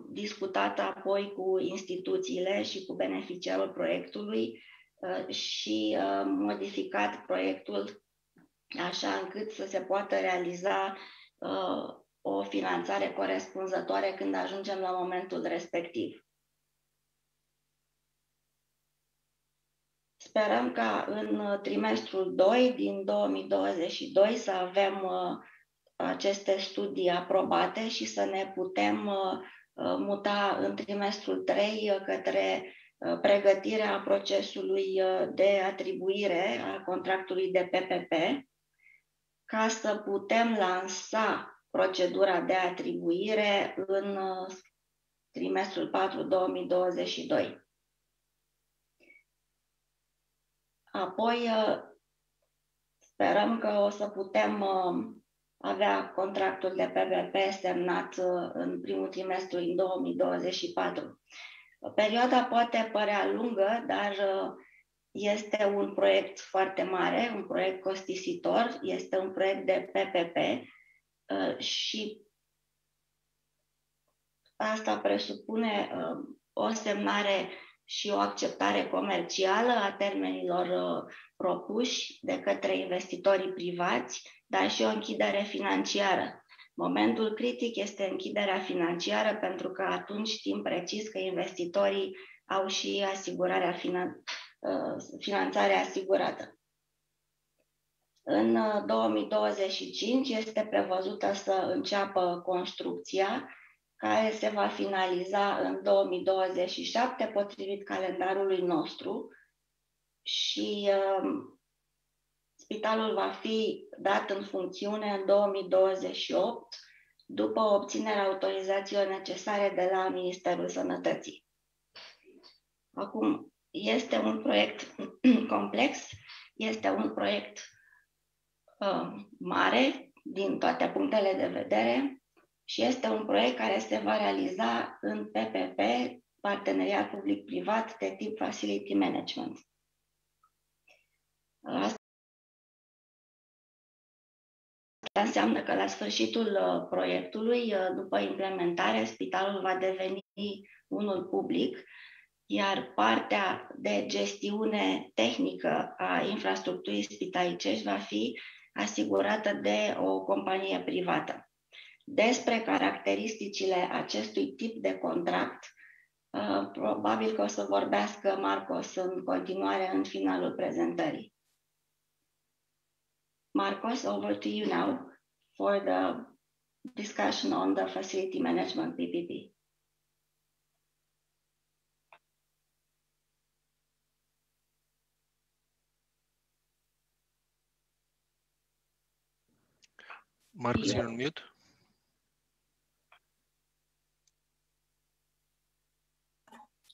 discutată apoi cu instituțiile și cu beneficiarul proiectului și modificat proiectul așa încât să se poată realiza o finanțare corespunzătoare când ajungem la momentul respectiv. Sperăm ca în trimestrul 2 din 2022 să avem aceste studii aprobate și să ne putem muta în trimestrul 3 către pregătirea procesului de atribuire a contractului de PPP, ca să putem lansa procedura de atribuire în trimestrul 4 2022. Apoi sperăm că o să putem avea contractul de PPP semnat în primul trimestru în 2024. Perioada poate părea lungă, dar este un proiect foarte mare, un proiect costisitor, este un proiect de PPP și asta presupune o semnare și o acceptare comercială a termenilor propuși de către investitorii privați, dar și o închidere financiară. Momentul critic este închiderea financiară, pentru că atunci știm precis că investitorii au și finanțarea asigurată. În 2025 este prevăzută să înceapă construcția, care se va finaliza în 2027, potrivit calendarului nostru, și spitalul va fi dat în funcțiune în 2028, după obținerea autorizațiilor necesare de la Ministerul Sănătății. Acum, este un proiect complex, este un proiect mare din toate punctele de vedere și este un proiect care se va realiza în PPP, parteneriat public-privat de tip Facility Management. Asta înseamnă că la sfârșitul proiectului, după implementare, spitalul va deveni unul public, iar partea de gestiune tehnică a infrastructurii spitalicești va fi asigurată de o companie privată. Despre caracteristicile acestui tip de contract, probabil că o să vorbească Marcos în continuare în finalul prezentării. Marcos, over to you now for the discussion on the facility management PPP. Marcus, you're on mute.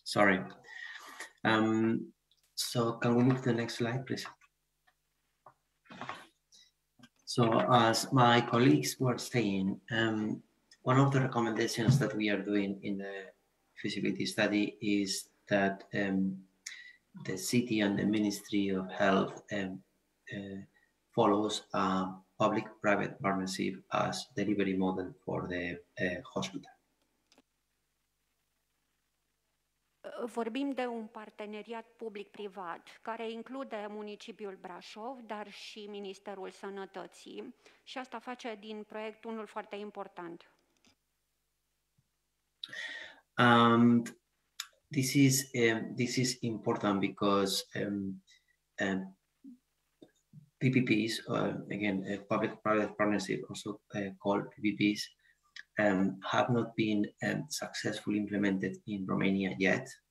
Sorry. So can we move to the next slide, please? So as my colleagues were saying, one of the recommendations that we are doing in the feasibility study is that the city and the Ministry of Health follows a public-private partnership as delivery model for the hospital. Vorbim de un parteneriat public-privat care include municipiul Brașov, dar și Ministerul Sănătății, și asta face din proiect unul foarte important. This is important because PPPs, again, public-private partnership, also called PPPs, have not been successfully implemented in Romania yet.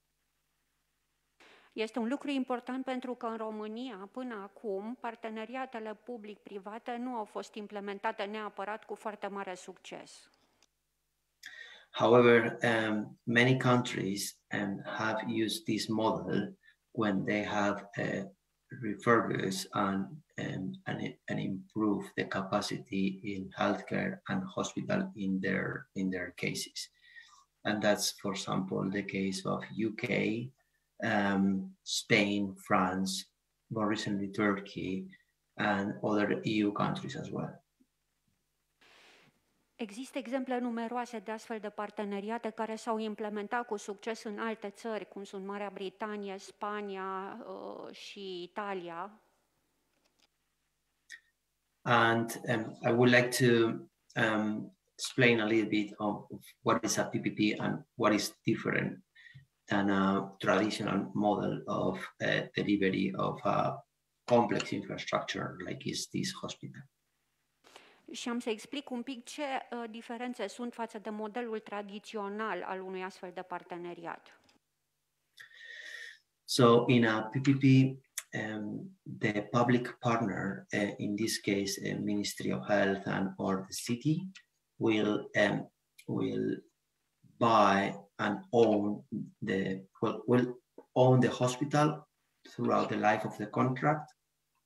Este un lucru important pentru că în România, până acum, parteneriatele public-private nu au fost implementate neapărat cu foarte mare succes. However, many countries have used this model when they have refurbished and improved the capacity in healthcare and hospital in their cases. And that's, for example, the case of UK, Spain, France, more recently Turkey, and other EU countries as well. Există exemple numeroase de astfel de parteneriate care s-au implementat cu succes în alte țări, cum sunt Marea Britanie, Spania și Italia. And I would like to explain a little bit of what is a PPP and what is different than a traditional model of delivery of a complex infrastructure like is this hospital. Și am să explic un pic ce diferențe sunt față de modelul tradițional al unui astfel de parteneriat. So in a PPP, the public partner, in this case, Ministry of Health and or the city, will buy and own will own the hospital throughout the life of the contract,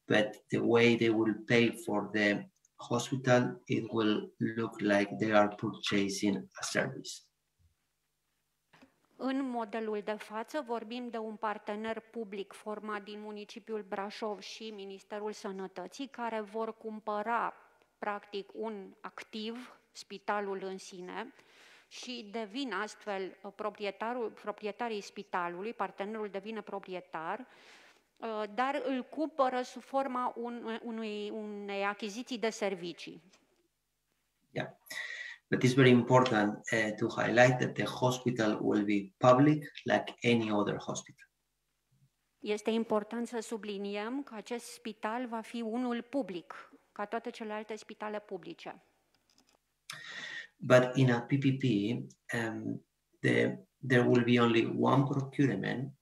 but the way they will pay for the hospital, it will look like they are purchasing a service. În modelul de față vorbim de un partener public format din municipiul Brașov și Ministerul Sănătății, care vor cumpăra practic un activ, spitalul în sine, și devin astfel proprietarii spitalului, partenerul devine proprietar, dar îl cumpără sub forma unei achiziții de servicii. Yeah, but it's very important to highlight that the hospital will be public like any other hospital. Este important să subliniem că acest spital va fi unul public, ca toate celelalte spitale publice. But in a PPP, there will be only one procurement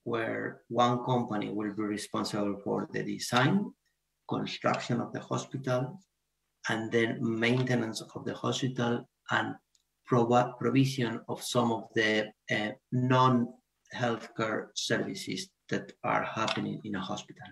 where one company will be responsible for the design, construction of the hospital, and then maintenance of the hospital and provision of some of the non-healthcare services that are happening in a hospital.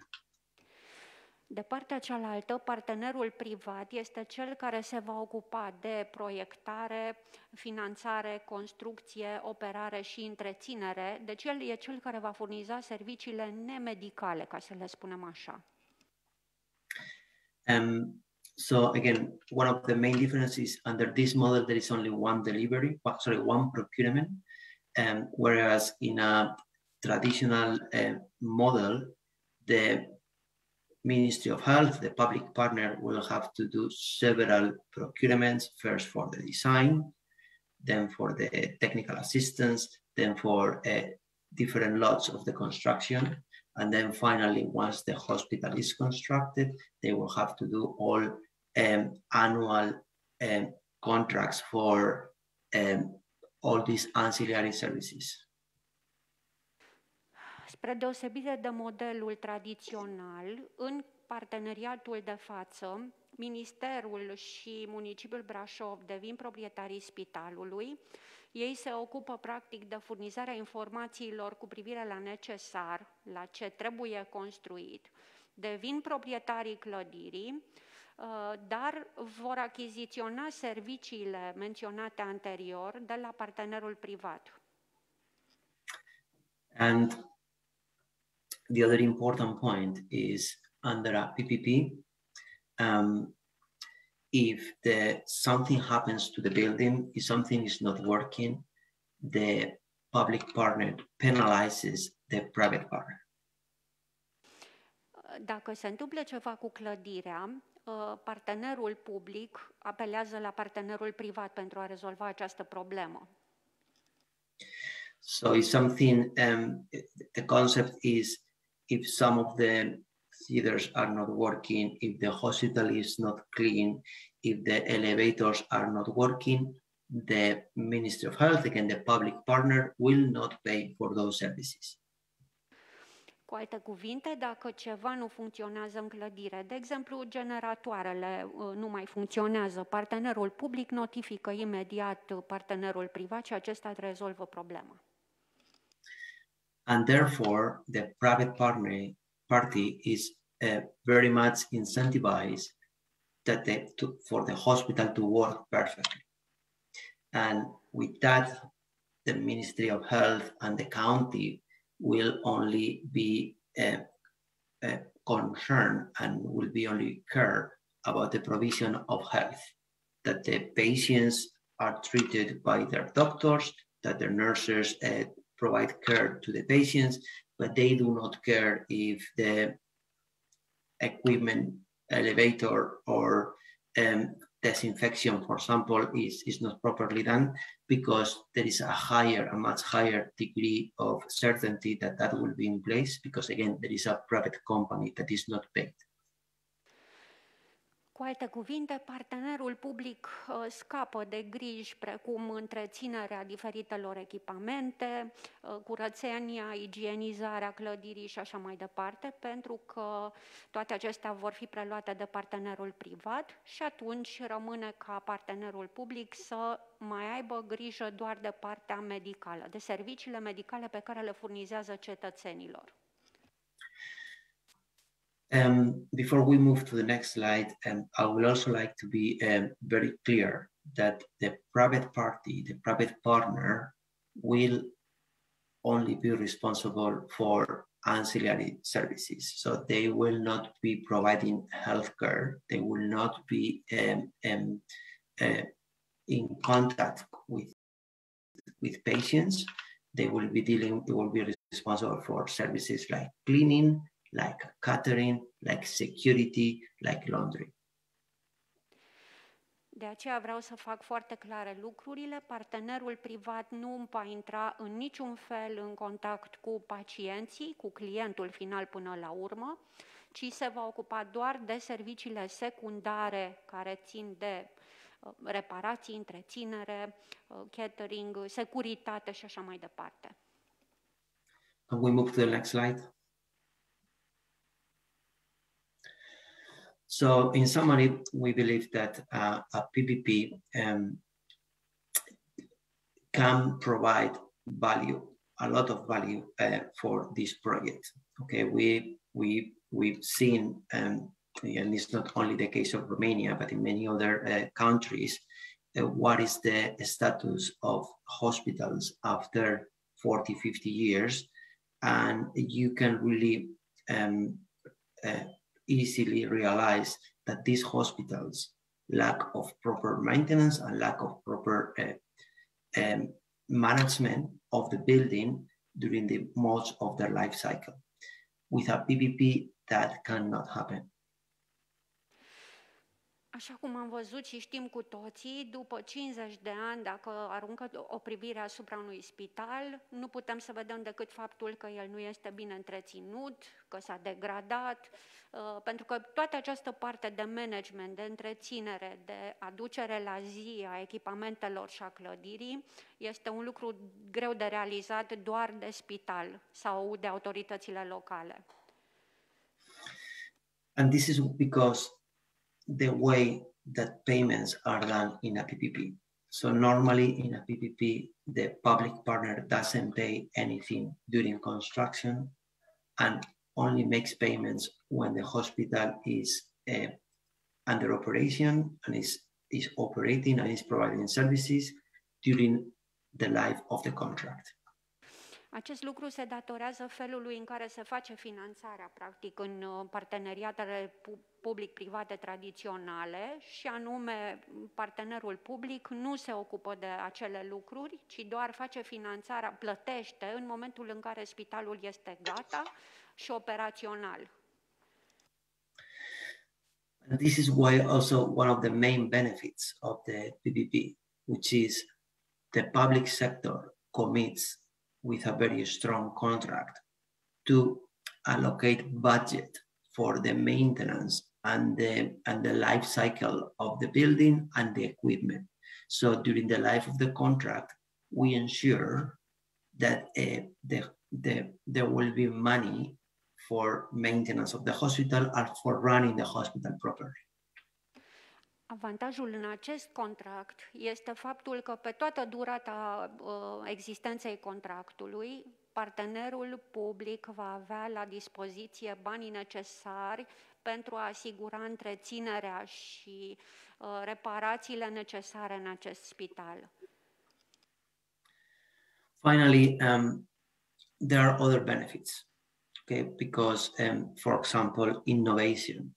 De partea cealaltă, partenerul privat este cel care se va ocupa de proiectare, finanțare, construcție, operare și întreținere, deci el e cel care va furniza serviciile nemedicale, ca să le spunem așa. So again, one of the main differences under this model, there is only one procurement, whereas in a traditional model, the Ministry of Health, the public partner, will have to do several procurements, first for the design, then for the technical assistance, then for different lots of the construction. And then finally, once the hospital is constructed, they will have to do all annual contracts for all these ancillary services. Spre deosebire de modelul tradițional, în parteneriatul de față, Ministerul și municipiul Brașov devin proprietarii spitalului. Ei se ocupă practic de furnizarea informațiilor cu privire la necesar, la ce trebuie construit, devin proprietarii clădirii, dar vor achiziționa serviciile menționate anterior de la partenerul privat. And the other important point is under a PPP, if something happens to the building, if something is not working, the public partner penalizes the private partner. Dacă se întâmplă ceva cu clădirea, partenerul public apelează la partenerul privat pentru a rezolva această problemă. So if something, the concept is if some of the theaters are not working, if the hospital is not clean, if the elevators are not working, the Ministry of Health, again, the public partner, will not pay for those services. Cu alte cuvinte, dacă ceva nu funcționează în clădire, de exemplu, generatoarele nu mai funcționează, partenerul public notifică imediat partenerul privat și acesta rezolvă problema. And therefore, the private party is very much incentivized for the hospital to work perfectly. And with that, the Ministry of Health and the county will only be concerned and will be only care about the provision of health. that the patients are treated by their doctors, that the nurses provide care to the patients, but they do not care if the equipment, elevator, or disinfection, for example, is not properly done, because there is a much higher degree of certainty that that will be in place, because again, there is a private company that is not paid. Cu alte cuvinte, partenerul public scapă de griji precum întreținerea diferitelor echipamente, curățenia, igienizarea clădirii și așa mai departe, pentru că toate acestea vor fi preluate de partenerul privat și atunci rămâne ca partenerul public să mai aibă grijă doar de partea medicală, de serviciile medicale pe care le furnizează cetățenilor. Before we move to the next slide, I would also like to be very clear that the private party, the private partner, will only be responsible for ancillary services. So they will not be providing healthcare. They will not be in contact with patients. They will be responsible for services like cleaning, like catering, like security, like laundry. De aceea vreau să fac foarte clare lucrurile. Partenerul privat nu va intra în niciun fel în contact cu pacienții, cu clientul final până la urmă, ci se va ocupa doar de serviciile secundare care țin de reparații, întreținere, catering, securitate și așa mai departe. Can we move to the next slide? So in summary, we believe that a PPP can provide value, a lot of value for this project. Okay, we've seen, and it's not only the case of Romania, but in many other countries, what is the status of hospitals after 40, 50 years, and you can really easily realize that these hospitals lack of proper maintenance and lack of proper management of the building during the most of their life cycle. With a PPP, that cannot happen. Așa cum am văzut și știm cu toții, după 50 de ani, dacă aruncă o privire asupra unui spital, nu putem să vedem decât faptul că el nu este bine întreținut, că s-a degradat, pentru că toată această parte de management, de întreținere, de aducere la zi a echipamentelor și a clădirii, este un lucru greu de realizat doar de spital sau de autoritățile locale. And this is because the way that payments are done in a PPP. So normally in a PPP, the public partner doesn't pay anything during construction and only makes payments when the hospital is under operation and is operating and is providing services during the life of the contract. Acest lucru se datorează felului în care se face finanțarea, practic, în parteneriatele public-private tradiționale, și anume partenerul public nu se ocupă de acele lucruri, ci doar face finanțarea, plătește în momentul în care spitalul este gata și operațional. And this is why also one of the main benefits of the PPP, which is the public sector commits with a very strong contract to allocate budget for the maintenance and the life cycle of the building and the equipment. So during the life of the contract, we ensure that there will be money for maintenance of the hospital and for running the hospital properly. Avantajul în acest contract este faptul că pe toată durata existenței contractului, partenerul public va avea la dispoziție banii necesari pentru a asigura întreținerea și reparațiile necesare în acest spital. Finally, there are other benefits, okay? Because, for example, innovation,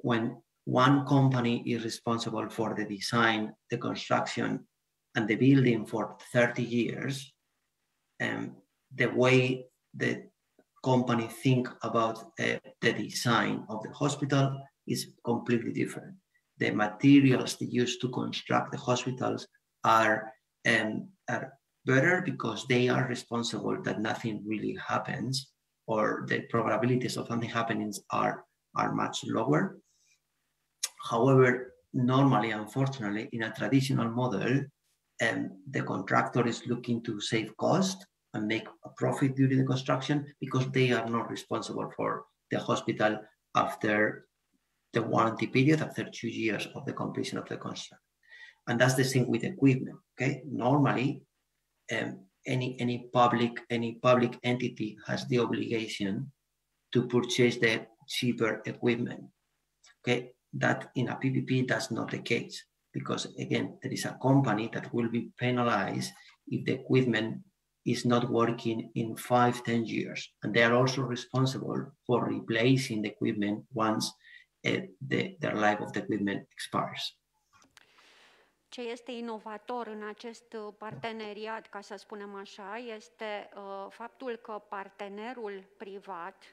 when one company is responsible for the design, the construction, and the building for 30 years, the way the company think about the design of the hospital is completely different. The materials they use to construct the hospitals are better because they are responsible that nothing really happens, or the probabilities of something happening are much lower. However, normally, unfortunately, in a traditional model, the contractor is looking to save cost and make a profit during the construction because they are not responsible for the hospital after the warranty period, after 2 years of the completion of the construction. And that's the same with equipment. Okay, normally, any public entity has the obligation to purchase the cheaper equipment. Okay, that in a PPP, that's not the case, because again, there is a company that will be penalized if the equipment is not working in 5-10 years. And they are also responsible for replacing the equipment once the life of the equipment expires. Ce este inovator în acest parteneriat, ca să spunem așa, este faptul că partenerul privat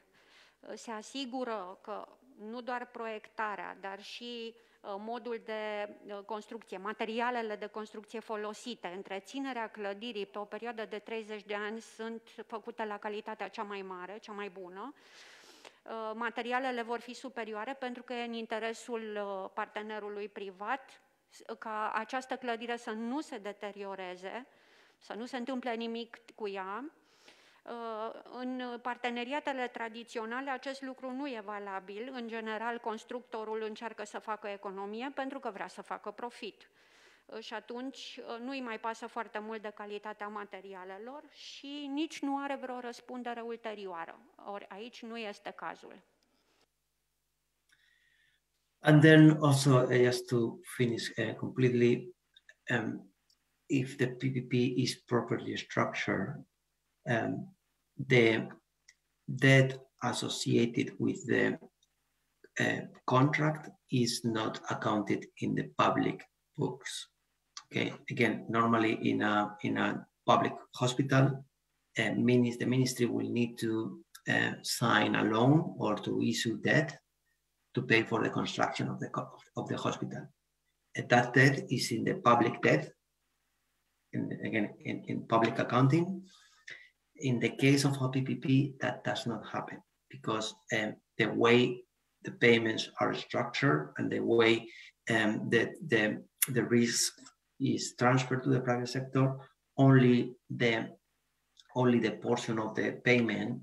se asigură că nu doar proiectarea, dar și modul de construcție, materialele de construcție folosite, întreținerea clădirii pe o perioadă de 30 de ani sunt făcute la calitatea cea mai mare, cea mai bună. Materialele vor fi superioare pentru că e în interesul partenerului privat ca această clădire să nu se deterioreze, să nu se întâmple nimic cu ea. În parteneriatele tradiționale acest lucru nu e valabil. În general, constructorul încearcă să facă economie pentru că vrea să facă profit. Și atunci nu îi mai pasă foarte mult de calitatea materialelor și nici nu are vreo răspundere ulterioară. Ori aici nu este cazul. And then also, just to finish completely, if the PPP is properly structured, the debt associated with the contract is not accounted in the public books. Okay, again, normally in a public hospital, the ministry will need to sign a loan or to issue debt to pay for the construction of the hospital. And that debt is in the public debt, in public accounting. In the case of a PPP, that does not happen because the way the payments are structured and the way the risk is transferred to the private sector, only the portion of the payment,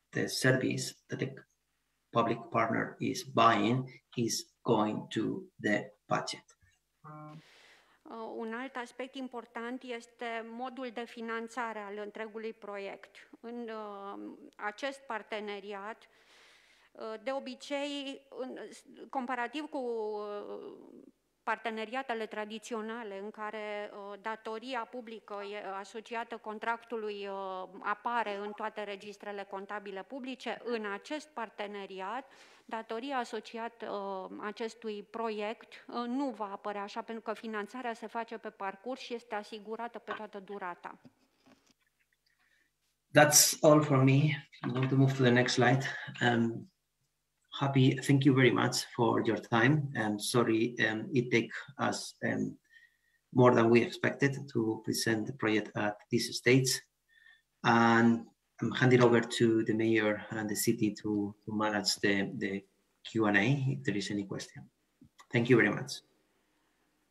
the service that the public partner is buying is going to the budget. Un alt aspect important este modul de finanțare al întregului proiect. În acest parteneriat, de obicei, comparativ cu parteneriatele tradiționale în care datoria publică asociată contractului apare în toate registrele contabile publice, în acest parteneriat, datoria asociată acestui proiect nu va apărea așa, pentru că finanțarea se face pe parcurs și este asigurată pe toată durata. That's all from me. I'm going to move to the next slide. Thank you very much for your time. Sorry, it took us more than we expected to present the project at this stage. And I'm handing over to the mayor and the city to manage the Q&A if there is any question. Thank you very much.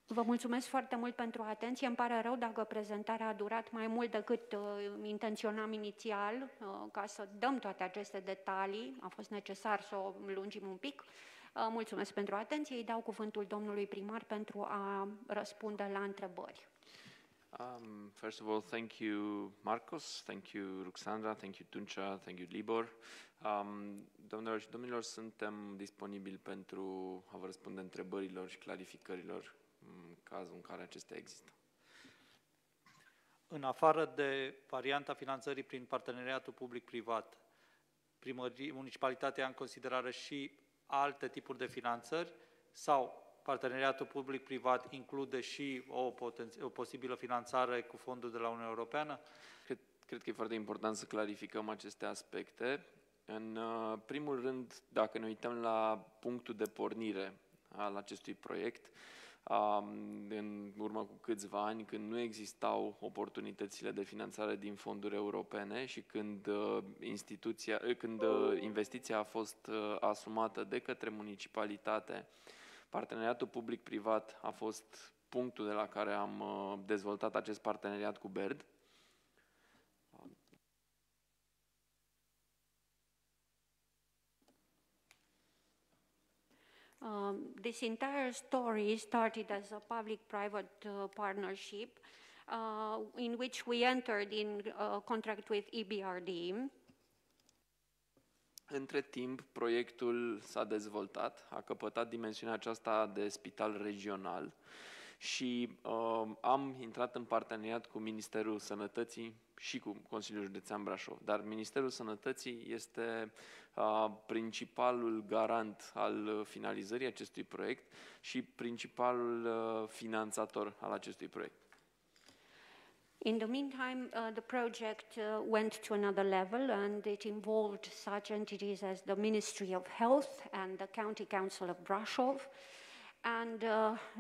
Vă mulțumesc foarte mult pentru atenție. Îmi pare rău dacă prezentarea a durat mai mult decât intenționam inițial, ca să dăm toate aceste detalii. A fost necesar să o lungim un pic. Mulțumesc pentru atenție. Îi dau cuvântul domnului primar pentru a răspunde la întrebări. First of all, thank you, Marcos, thank you, Ruxandra, thank you, Tunca, thank you, Libor. Doamnelor și domnilor, suntem disponibili pentru a vă răspunde întrebărilor și clarificărilor în cazul în care acestea există. În afară de varianta finanțării prin parteneriatul public-privat, municipalitatea ia în considerare și alte tipuri de finanțări, Sau parteneriatul public-privat include și o posibilă finanțare cu fondul de la Uniunea Europeană? Cred că e foarte important să clarificăm aceste aspecte. În primul rând, dacă ne uităm la punctul de pornire al acestui proiect, în urmă cu câțiva ani, când nu existau oportunitățile de finanțare din fonduri europene și când investiția a fost asumată de către municipalitate, parteneriatul public-privat a fost punctul de la care am dezvoltat acest parteneriat cu BERD. This entire story started as a public-private partnership in which we entered in contract with EBRD. Între timp, proiectul s-a dezvoltat, a căpătat dimensiunea aceasta de spital regional și am intrat în parteneriat cu Ministerul Sănătății și cu Consiliul Județean Brașov. Dar Ministerul Sănătății este principalul garant al finalizării acestui proiect și principalul finanțator al acestui proiect. In the meantime, the project went to another level, and it involved such entities as the Ministry of Health and the County Council of Brașov. And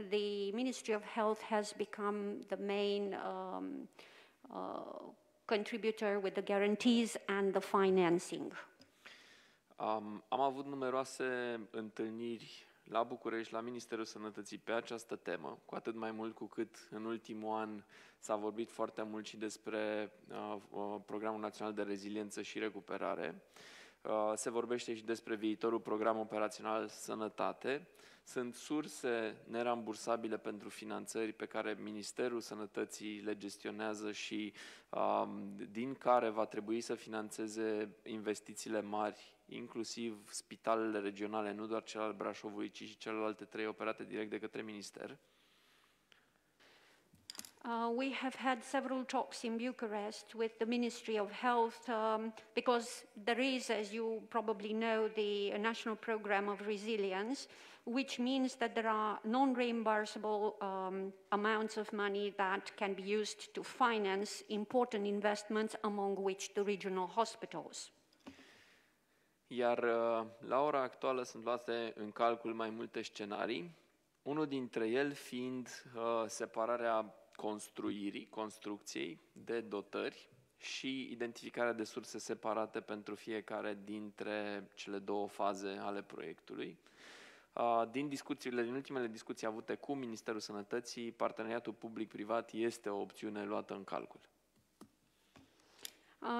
the Ministry of Health has become the main contributor with the guarantees and the financing. Am avut numeroase întâlniri la București, la Ministerul Sănătății pe această temă, cu atât mai mult cu cât în ultimul an s-a vorbit foarte mult și despre Programul Național de Reziliență și Recuperare. Se vorbește și despre viitorul program operațional Sănătate. Sunt surse nerambursabile pentru finanțări pe care Ministerul Sănătății le gestionează și din care va trebui să finanțeze investițiile mari, inclusiv spitalele regionale, nu doar cel al Brașovului, ci și celelalte 3 operate direct de către Minister. We have had several talks in Bucharest with the Ministry of Health because there is, as you probably know, the National Program of Resilience, which means that there are non-reimbursable amounts of money that can be used to finance important investments, among which the regional hospitals. Iar la ora actuală sunt luate în calcul mai multe scenarii, unul dintre ele fiind separarea construcției de dotări și identificarea de surse separate pentru fiecare dintre cele 2 faze ale proiectului. Din ultimele discuții avute cu Ministerul Sănătății, parteneriatul public-privat este o opțiune luată în calcul.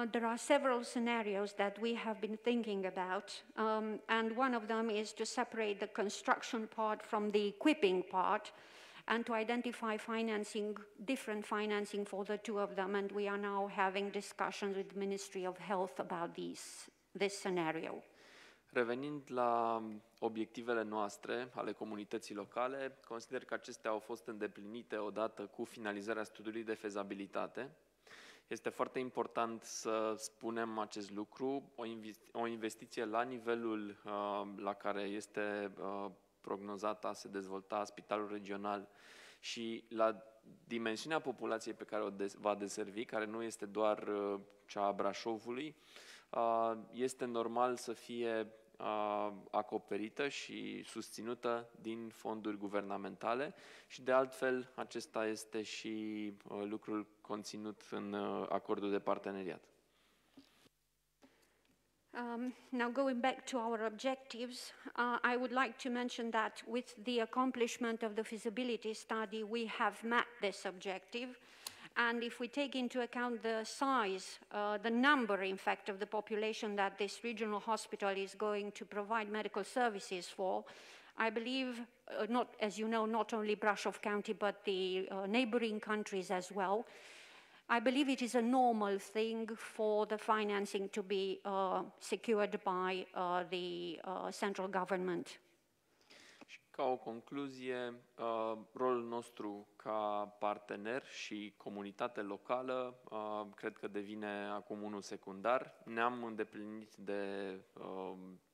There are several scenarios that we have been thinking about, and one of them is to separate the construction part from the equipping part and to identify different financing for the 2 of them, and we are now having discussions with the Ministry of Health about this scenario. Revenind la obiectivele noastre ale comunității locale, consider că acestea au fost îndeplinite odată cu finalizarea studiului de fezabilitate. Este foarte important să spunem acest lucru, o investiție la nivelul la care este prognozată a se dezvolta spitalul regional și la dimensiunea populației pe care o va deservi, care nu este doar cea a Brașovului, este normal să fie acoperită și susținută din fonduri guvernamentale și de altfel acesta este și lucrul conținut în acordul de parteneriat. Now going back to our objectives, I would like to mention that with the accomplishment of the feasibility study, we have met this objective. And if we take into account the size, the number, in fact, of the population that this regional hospital is going to provide medical services for, I believe, as you know, not only Brașov County, but the neighboring countries as well, I believe it is a normal thing for the financing to be secured by the central government. Și ca o concluzie, rolul nostru nostru ca partener și comunitate locală cred că devine acum unul secundar. Ne-am îndeplinit de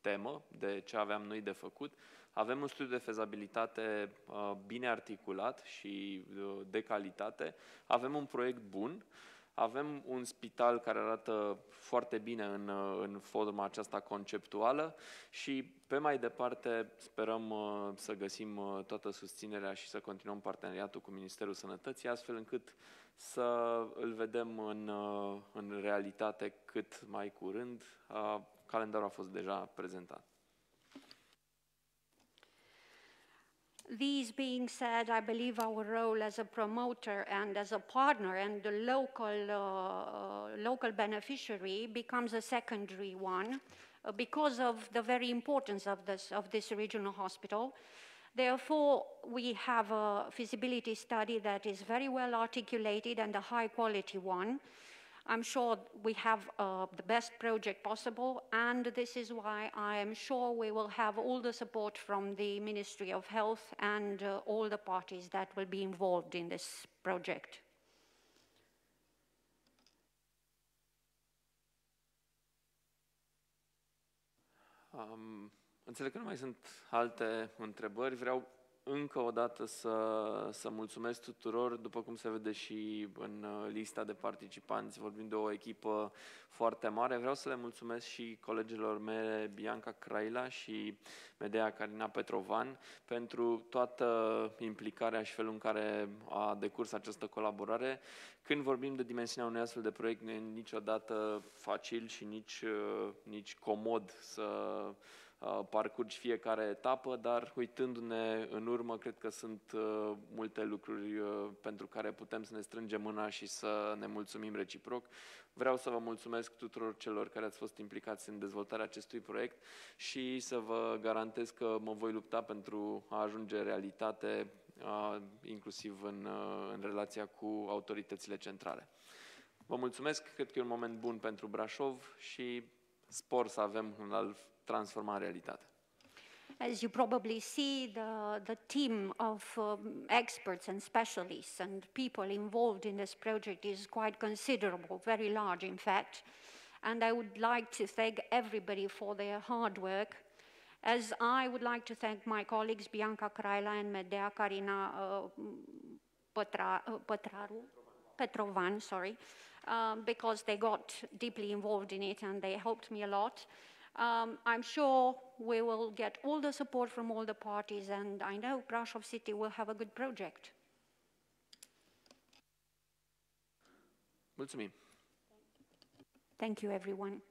temă, de ce aveam noi de făcut. Avem un studiu de fezabilitate bine articulat și de calitate. Avem un proiect bun. Avem un spital care arată foarte bine în forma aceasta conceptuală și pe mai departe sperăm să găsim toată susținerea și să continuăm parteneriatul cu Ministerul Sănătății, astfel încât să îl vedem în realitate cât mai curând. Calendarul a fost deja prezentat. These being said, I believe our role as a promoter and as a partner and the local beneficiary becomes a secondary one because of the very importance of this regional hospital. Therefore, we have a feasibility study that is very well articulated and a high quality one. I'm sure we have the best project possible, and this is why I am sure we will have all the support from the Ministry of Health and all the parties that will be involved in this project. Înțeleg că nu mai sunt alte întrebări. Vreau încă o dată să mulțumesc tuturor. După cum se vede și în lista de participanți, vorbim de o echipă foarte mare. Vreau să le mulțumesc și colegilor mele Bianca Craila și Medea Carina Petrovan pentru toată implicarea și felul în care a decurs această colaborare. Când vorbim de dimensiunea unui astfel de proiect, nu e niciodată facil și nici comod să parcurgi fiecare etapă, dar uitându-ne în urmă, cred că sunt multe lucruri pentru care putem să ne strângem mâna și să ne mulțumim reciproc. Vreau să vă mulțumesc tuturor celor care ați fost implicați în dezvoltarea acestui proiect și să vă garantez că mă voi lupta pentru a ajunge realitate, inclusiv în relația cu autoritățile centrale. Vă mulțumesc, cred că e un moment bun pentru Brașov și spor să avem un transforma în realitate. As you probably see, the team of experts and specialists and people involved in this project is quite considerable, very large in fact, and I would like to thank everybody for their hard work, as I would like to thank my colleagues Bianca Craila and Medea Carina Petrovan, because they got deeply involved in it and they helped me a lot. I'm sure we will get all the support from all the parties, and I know Brașov City will have a good project. Mulțumim. Thank you, everyone.